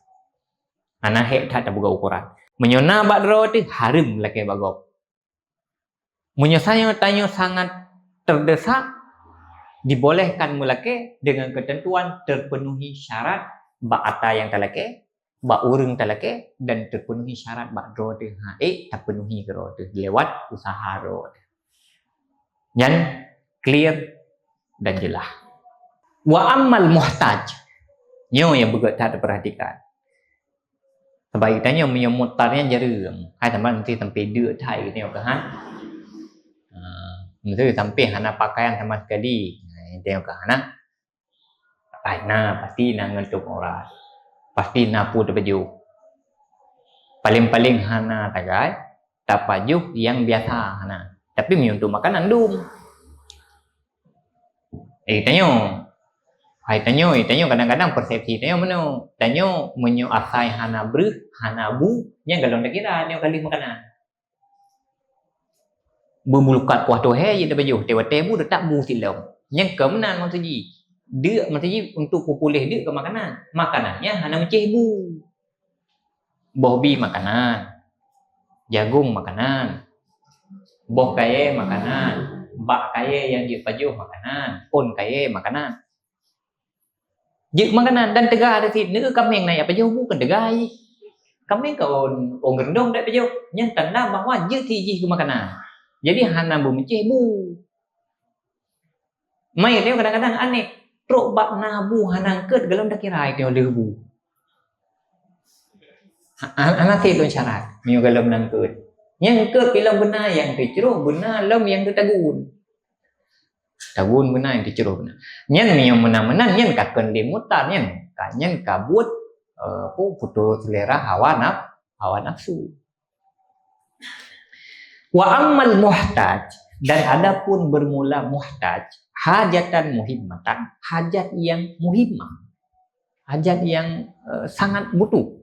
Anak hek tak ada buka ukuran. Menyona bakro itu harim lagi bagop. Menyesanya tanya sangat terdesak, dibolehkan mulake dengan ketentuan terpenuhi syarat ba'ata yang talake, ba'urung talake, dan terpenuhi syarat bakro itu terpenuhi kero itu lewat usaha ro. Yang clear dan jelas. Wa ammal muhtaj, nyo yang begitu tak perhatikan. Sebab tanya menyemuttarnya jarang. Hai teman nanti sampai dia thai tengok ke han. Mesti sampai hana pakaian sama sekali. Tengok ke hana. Pasti nak ngentuk orang. Pasti nak put baju. Paling-paling hana tagai tak baju yang biasa hana. Tapi untuk makanan dum. Tanya kadang-kadang persepsi tanya mana? Tanya menyo asai hana breh, hana bu, yang kalau tak kira tanya kali makanan. Bermulukat kuah tu je dah baju. Tewa bu tak bu silau. Yang kemenan maksudnya. Dia maksudnya untuk populeh dia ke makanan. Makanannya hana menceh bu. Bohbi makanan. Jagung makanan. Boh kaya makanan, bak kaya yang dia pajuh makanan, pon kaya makanan. Jik makanan dan tegah ada si nữ kameng này pajuh bukan tegai. Kameng kau gendong dak pajuh, yang tanda bahawa je tiji ke makanan. Jadi hana bu menceh bu. Mai dia kadang-kadang aneh, trok bak nabu hana ket galon dak kira dia lebu. Anak tu syarat, mio galon nang ket. Yang ke pilang benar yang terceruh benar lam yang tertagun. Tagun benar yang terceruh benar. Yang yang menang-menang yang kakon dimutar yang kanyen kabut putus selera hawa nafsu. Wa ammal muhtaj, dan adapun bermula muhtaj, hajatan muhimmatan, hajat yang muhimmah. Hajat yang sangat butuh.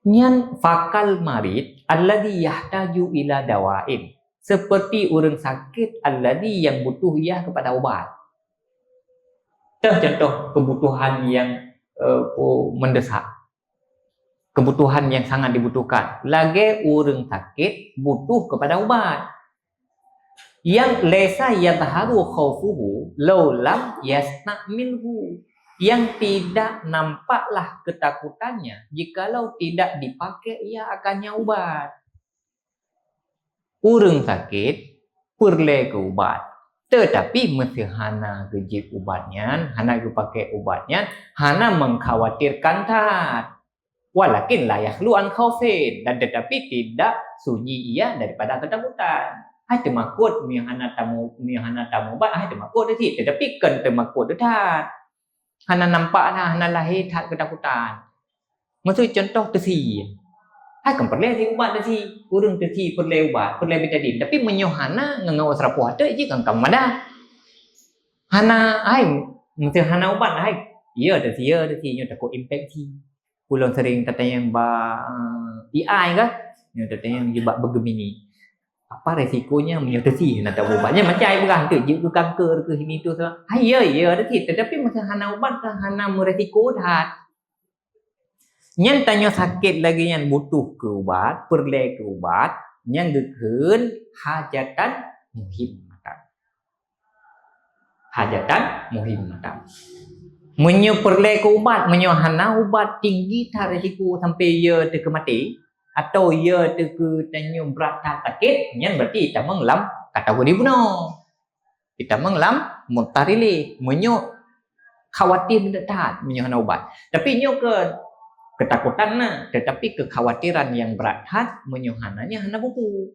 Nyan fakal marid alladhi yahtaju ila dawain, seperti orang sakit alladhi yang butuh ia kepada ubat. Contoh kebutuhan yang mendesak, kebutuhan yang sangat dibutuhkan. Lagi orang sakit butuh kepada ubat. Yang lesa yadharu khawfuhu law lam yasna'milhu, yang tidak nampaklah ketakutannya jikalau tidak dipakai ia akannya ubat. Orang sakit perlu ke ubat, tetapi mesti hana kejip ubatnya, hana pakai ubatnya, hana mengkhawatirkan tat. Walakin la yakhlu an khaufin, dan tetapi tidak sunyi ia daripada ketakutan. Hai temakut mi hana tamu ubat, hai temakut dah, tetapi kan temakut dah. Hana nampak dah, hana lahir tak ketakutan. Maksud contoh tersi. Hai kan perlu si ubat tersi. Urung tersi perlu ubat, perlu betadine. Tapi menyo hana ngengau serapuh ada je kan kamu ada. Hana hai mesti hana ubat hai. Ya tersi nyo takut infeksi. Pulang sering tatanya EI kah? Nyo tatanya jebak bergemini. Apa resikonya menyertasi nak tahu ubatnya macam ai bukan ke je kanker ke sini tu salah. Ya rezeki, tetapi masa hana ubat kan hana meresiko dah. Nyan tanya sakit lagi yang butuh ke ubat, perlu ke ubat, yang gekeun hajatan muhimmatan. Hajatan muhimmatan. Menyo perlu ke ubat, menyo hana ubat tinggi tak resiko sampai ia terkemati. Atau ia ke tanya berat tak sakit, yang berarti kita menglam kategori bunuh. Kita menglam mutarili, menyo khawatir tidak taat menyo ubat. Tapi nyo ke ketakutan na, tetapi kekhawatiran yang berat hat menyo hananya hana buku.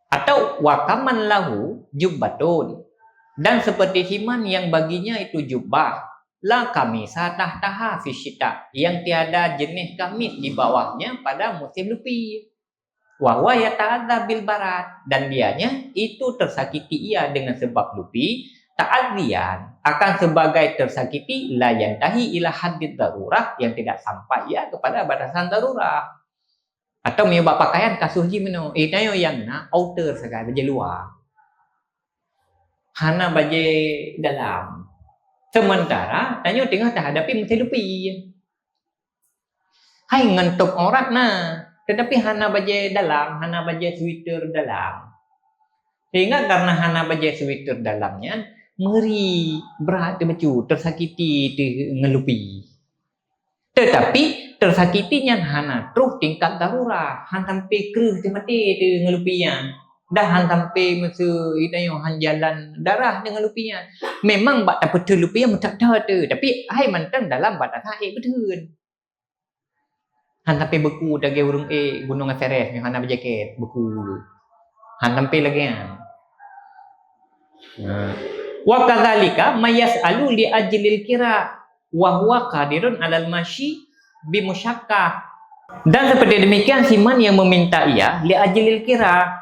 Atau wakaman lahu jubbatun, dan seperti himan yang baginya itu jubah. La kamisa tahtaha fisyita, yang tiada jenis kamis di bawahnya pada musim lupi. Wa huwa yata'adza bil barat, dan dianya itu tersakiti ia dengan sebab lupi ta'adzian akan sebagai tersakiti la yantahi ila haddid darurah, yang tidak sampai ya kepada batasan darurah. Atau menyebab pakaian kasus ji meno tayo yang na outer sekali baju luar, hana baju dalam. Sementara tanyo tengah terhadapi mesti lupi. Hai ngentuk orang nah, tetapi hana baju dalam, hana baju sweater dalam. Sehingga karena hana baju sweater dalamnya meri berat tu baju tersakiti tu ngelupi. Tetapi tersakitinya hana terus tingkat darurat, han sampai kereh tu mati tu ngelupian. Dah han sampai masa itayo han jalan darah dengan lupian. Memang bak tak betul lupian tak dah tu, tapi hai mantang dalam batasan betul. Han sampai beku dagi urung Gunung Everest yang hana berjaket beku. Han sampai lagi kan. Wa kadzalika mayas'alu li ajlil kira wa huwa qadirun alal masyi bi musyaqqah. Dan seperti demikian siman yang meminta ia li ajlil kira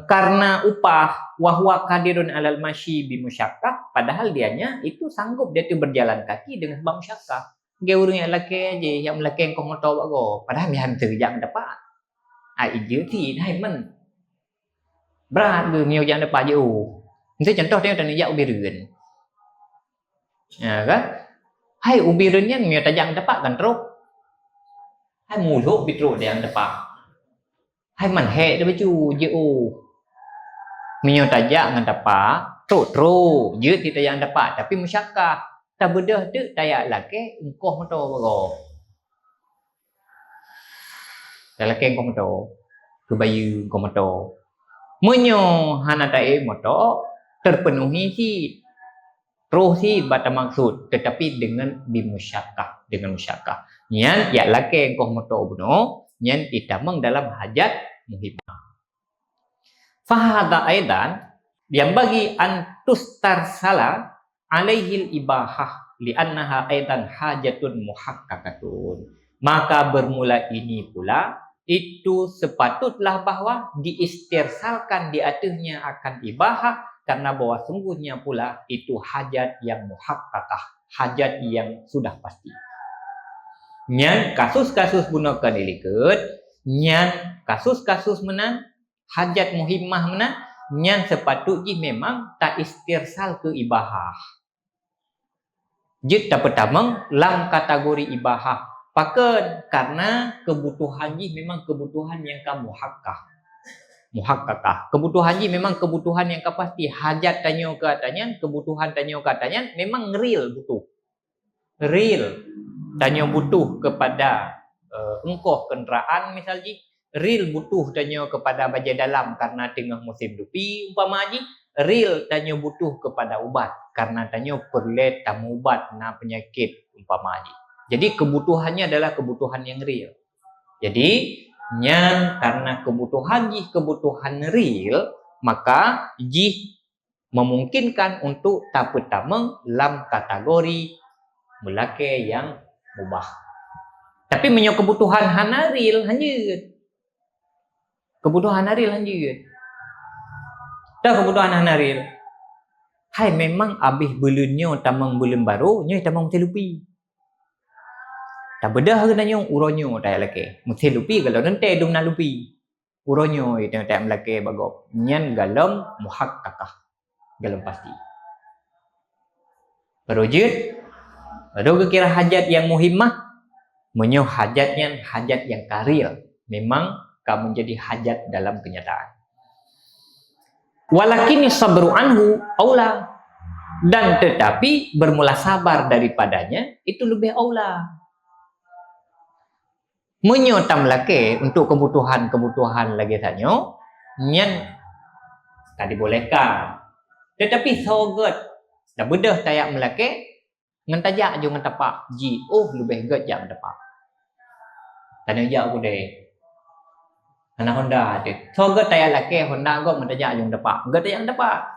karena upah wa huwa qadirun alal masyi bi musyaqqah, padahal dianya itu sanggup dia tu berjalan kaki dengan sebab musyaqqah. Ge urang yang laki aje yang laki kong motor bago, padahal mihan terjang dapat. Ije ti hai men. Berat ke miau yang dapat je. Itu contoh dia tanya ya ubi reun. Ya kan? Hai ubi reunnya miau tajang dapat kan teruk. Hai muluk bitro dia yang dapat. Hai man he dia baju je miau tajang ngan dapat, teruk je kita yang dapat tapi musyaqqah. Tak bedah tu tayak laki engkau motor bago. Tak laki engkau motor. Ke bayu engkau motor. Menyo hana tae motor terpenuhi si roh si bata maksud, tetapi dengan bimusyaqqah, dengan musyaqqah. Nyan ya laki engkau motor buno, nyan itamang dalam hajat muhimmah. Fahadha aidan yang bagi antus tarsala alaihil ibahah li'annaha aidan hajatun muhaqqaqatun. Maka bermula ini pula itu sepatutlah bahwa diistirsalkan di atasnya akan ibahah, karena bahwa sungguhnya pula itu hajat yang muhaqqaqah, hajat yang sudah pasti. Nyan kasus-kasus gunakan ilikut, nyan kasus-kasus menang hajat muhimmah menang, nyan sepatutnya memang tak istirsal ke ibahah. Jid tak pertama lam kategori ibahah. Pakai karena kebutuhan ni memang kebutuhan yang kamu muhaqqaqah. Kebutuhan ni memang kebutuhan yang pasti. Hajat tanya ke katanya, kebutuhan tanya ke katanya memang real butuh. Real tanya butuh kepada engkau kenderaan misalnya, real butuh tanya kepada baja dalam karena tengah musim dupi umpama haji, real tanya butuh kepada ubat karena tanya perlu tamu ubat na penyakit umpama haji. Jadi kebutuhannya adalah kebutuhan yang real. Jadi nyan karena kebutuhan real, maka ji memungkinkan untuk tak pertama lam kategori melake yang mubah. Tapi menyo kebutuhan hanaril hanjut. Kebutuhan hanaril hanjut. Dah kebutuhan hanaril. Hai memang habis belunyo tamang belum baru, nyo tamang telupi. Tak bedah ke nanya uronyo tak laki. Mesti lupi kalau nanti dum nak lupi. Uronyo itu tak laki bagok. Nyan galam muhaqqaqah. Galam pasti. Berujud. Baru kira hajat yang muhimmah. Menyo hajatnya hajat yang karil. Memang kamu menjadi hajat dalam kenyataan. Walakini sabru anhu aula. Dan tetapi bermula sabar daripadanya itu lebih aula. Menyotam laki untuk kebutuhan lagi tanya, nyan tak dibolehkan. Tetapi sogot, dah bedah tayak melaki, ngentajak je ngentapak ji, lebih get jak ngentapak. Tanya jak aku deh. Anak Honda tu, sogot tayak laki Honda kau ngentajak je ngentapak, get tayak ngentapak.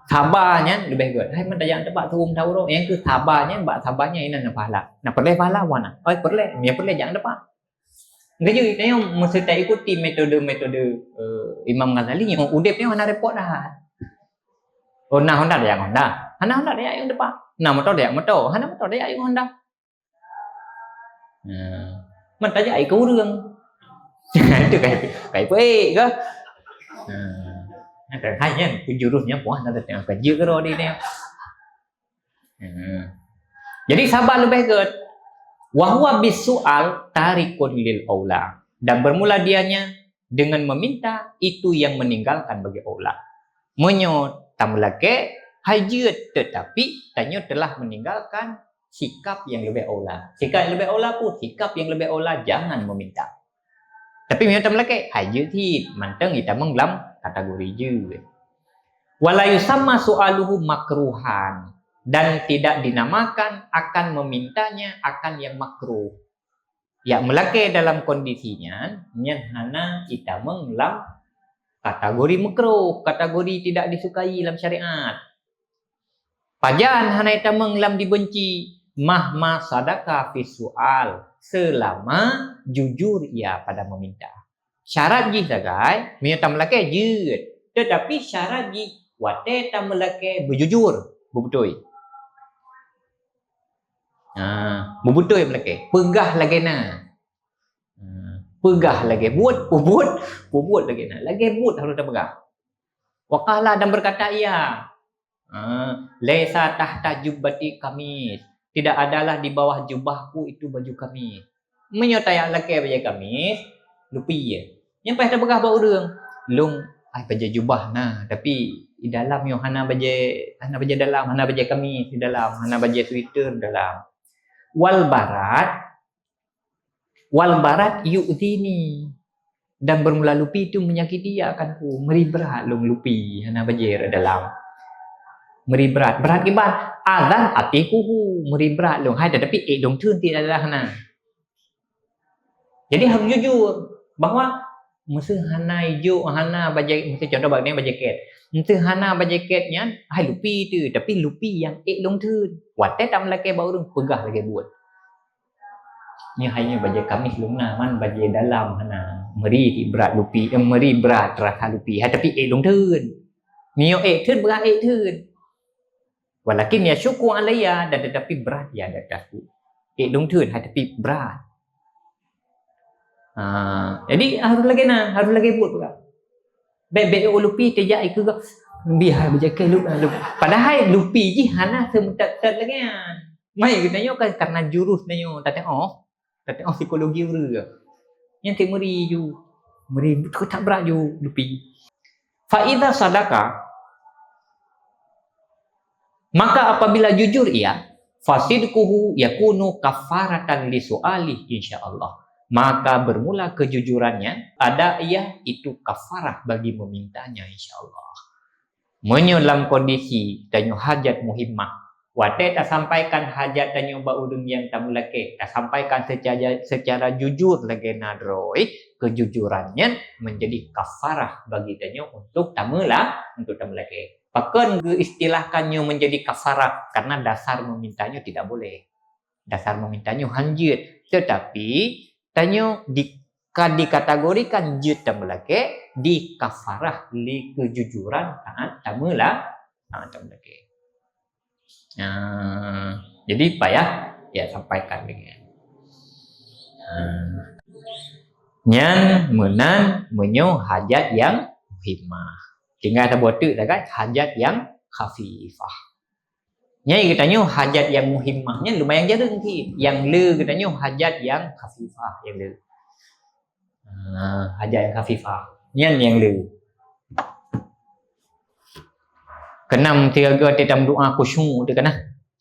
Sabarnya lebih good. Hai man tajang tempat turun tahu ro. Yang ke sabarnya, bak sabarnya ini nak pahala. Nak perle pahala wana. Perle, dia perle jangan tempat. Enggak je tanya mesti tak ikuti metode Imam Ghazali yang udep ni mana repot dah. Oh, nah Honda dia yang Honda. Hana Honda dia yang depan. Nah motor dia motor. Hana motor dia yang Honda. Mình ta dạy cứu đương. Itu kayak baik ke? Kan hanya jurusnya puan ada yang kerja ke rodi ni. Jadi sabar lebih ke wahwa bisual tarikun lil aula. Dan bermula dianya dengan meminta itu yang meninggalkan bagi aula. Menyo tamlake hajat tetapi tanya telah meninggalkan sikap yang lebih aula. Sikap yang lebih aula pun sikap yang lebih aula jangan meminta. Tapi menyo tamlake hajat ti manteng kita menglam kategori je. Wala yusamma su'aluhu makruhan. Dan tidak dinamakan akan memintanya akan yang makruh. Ya melake dalam kondisinya yang hana kita menglam kategori makruh, kategori tidak disukai dalam syariat. Pajan hana kita menglam dibenci mahma sadaka fi su'al selama jujur ia pada meminta. Syarat ji sagai minta melake jud. Tetapi syarat ji wate ta melake berjujur, betul. Betul melake. Pegah lagi na. Pegah lagi buat lagi na. Lagi buat harus dah pegah. Waqala dan berkata ia. Laisa tahta jubbati kamis. Tidak adalah di bawah jubahku itu baju kamis. Menyatayak laki baju kamis, lupi ya. Yang pas dah pegah bau urang. Long ai baju jubah nah, tapi di dalam yo hana baju dalam, hana baju kamis di dalam, hana baju sweater dalam. Wal barat yu'dini. Dan bermula lupi itu menyakiti ia akan ku. Meri berat long lupi hana baju dalam. Meri berat kibat azan atikuhu meri berat long hai tetapi long thun tidak adalah hana. Jadi harus jujur bahawa mesti hana hijau hana baju mesti contoh bagni baju jaket. Mesti hana baju jaketnya hai lupi tu tapi lupi yang long thun. Watte tam laki baru pegah lagi buat. Ni hanya baju kamis lungna man baju dalam hana meri berat lupi meri berat rasa lupi hai tapi long thun. Ni thun berat thun. Walakin ya syuku alaiya dan tetapi berat ya atasku. Long thun hai tapi berat. Jadi harus lagi buat pula. Bebek lupi tejak ke biar berjaga lupi. Padahal lupi je hana sementat lagi kan. Mai kita nyo kan karena jurus nyo tak tengok psikologi ura. Yang temeri ju. Meri tak berat ju lupi. Fa idza sadaka maka apabila jujur ia fasidquhu yakunu kafaratan li su'ali insyaallah. Maka bermula kejujurannya ada ia itu kafarah bagi memintanya insyaallah. Menyolam kondisi tanyo hajat muhimmah. Wate tak sampaikan hajat tanyo baudung yang tamulake. Tak sampaikan secara jujur lagi nadroi. Kejujurannya menjadi kafarah bagi tanyo untuk tamulake. Bahkan istilahkannya menjadi kafarah karena dasar memintanya tidak boleh. Dasar memintanya hanjit. Tetapi tanyo dikategorikan jut tamulake di kafarah li kejujuran tamulake. Jadi payah ya sampaikan dengan nyan menan menyo hajat yang muhimmah. Tinggal kita buat tu kan hajat yang khafifah. Nyai katanya hajat yang muhimmahnya lumayan jarang sih. Yang le katanya hajat yang khafifah yang le. Hajat yang khafifah. Yang le. Kenam tiga dalam doa khusyuk tu kan.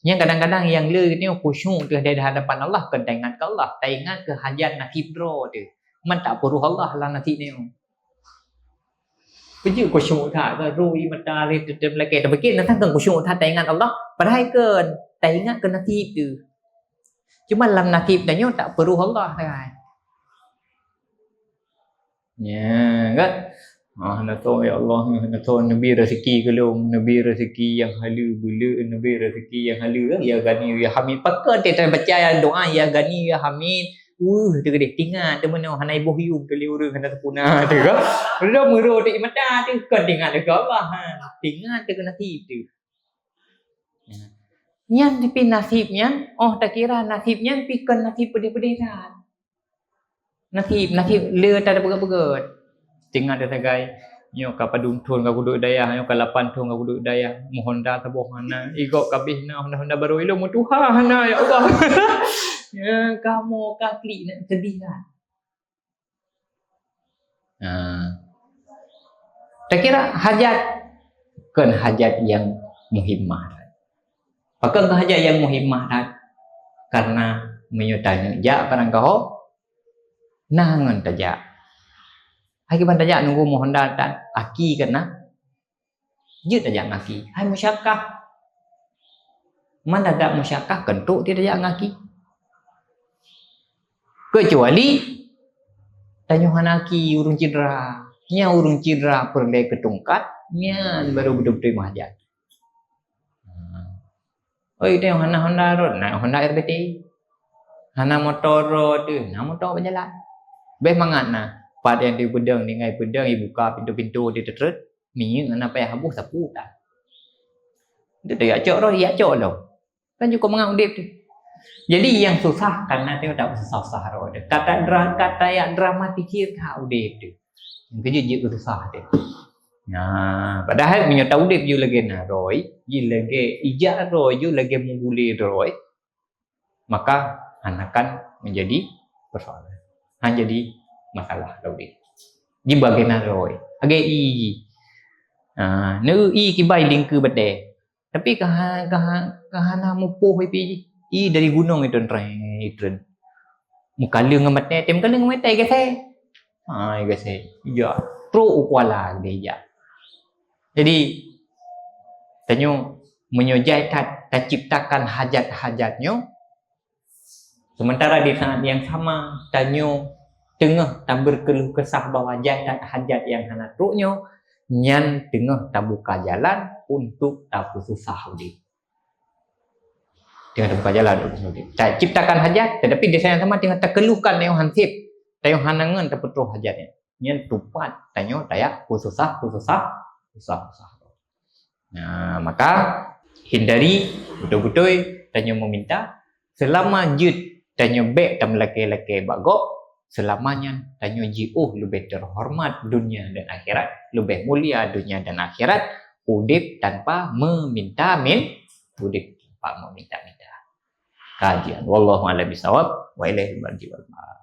Yang kadang-kadang yang le katanya khusyuk tu di hadapan Allah kan ingat ke Allah, ingat ke hajat nak hidro tu. Man tak perlu Allah lah nanti ni. Pergi khusyuk tak ke rui mata le tu lagi tak begitu nanti kan khusyuk tak ingat Allah padahal kan tak ingat ke natib tu cuma dalam natib tanya tak perlu Allah kan ya kan nak tahu ya Allah nak tahu nabi rezeki kelong nabi rezeki yang halu bulu nabi rezeki yang halu ya gani ya hamid pakai kita baca doa ya gani ya hamid tu dia tinggal tu mana hanai boh hiu tu liur kena terpuna tu ke. Udah mero di mata tu kan tinggal ke bahan. Tinggal tu kena tu. Nyan tapi nasibnya, tak kira nasibnya pikir nasib pedih-pedihan. Nasib le tak ada berat-berat. Tinggal dia segai nyo ka padung thun ka kuduk dayah nyo ka lapan thun ka kuduk dayah mohon dah tabuh mana igok kabih na honda baru ilo mu Tuhan na ya Allah. Ya kamu klik nak sedih kan. Tak kira hajat kan hajat yang muhimmah. Pakai hajat yang muhimmah dah karena menyutanya ja barang kau nangan tajak. Hai ban tajak nunggu mohon datang aki kena je tajak ngaki. Hai musyakkah. Mana ada musyakkah kentuk dia tajak ngaki. Kecuali tanya hanaki urung cedera. Nya urung cedera perle ketungkat, nya baru betul-betul mahajat. Oi tengok Honda road, naik Honda RBT. Hana motor road tu, motor berjalan. Beh mangat nah. Part yang di pedang ni ngai pedang buka pintu-pintu dia terus. Ni ngana payah habis sapu tak. Dia tak cok roh, ya cok loh. Kan juga mengang udip tu. Jadi yang susah karena dia tak susah-susah roh. Kata yang dramatikir ka udip tu. Yang je susah dia. Nah, padahal menyata udip you lagi naroi, you lagi ijak roy, you lagi mengguli roy, maka anakan menjadi persoalan, jadi masalah udip. Di bagian roy, agak nu kibai lingku bete, tapi kahana mupuh ipi dari gunung itu tren, mukalung ngamatnya, tem kalung ngamatnya gese, gese, iya, pro ukuala dia. Jadi tanyo menyojai tak ciptakan hajat-hajatnya sementara di saat yang sama tanyo tengah tak berkeluh kesah bahwa hajat yang hana truknya nyan tengah tak buka jalan untuk tak susah udip. Tengah tak buka jalan untuk udip. Tak ciptakan hajat tetapi di saat yang sama tengah tak keluhkan yang hansip tanyo hanangan tak petuh hajatnya. Nyan tupat tanyo tayak susah. Nah, maka hindari betul-betul tanya meminta selama jut tanya baik tam laki-laki bagok selamanya tanya jiuh lebih terhormat dunia dan akhirat, lebih mulia dunia dan akhirat, udip tanpa meminta udip tanpa meminta. Kajian wallahu a'lam bishawab wa ilaihi marji'ul ma'ab.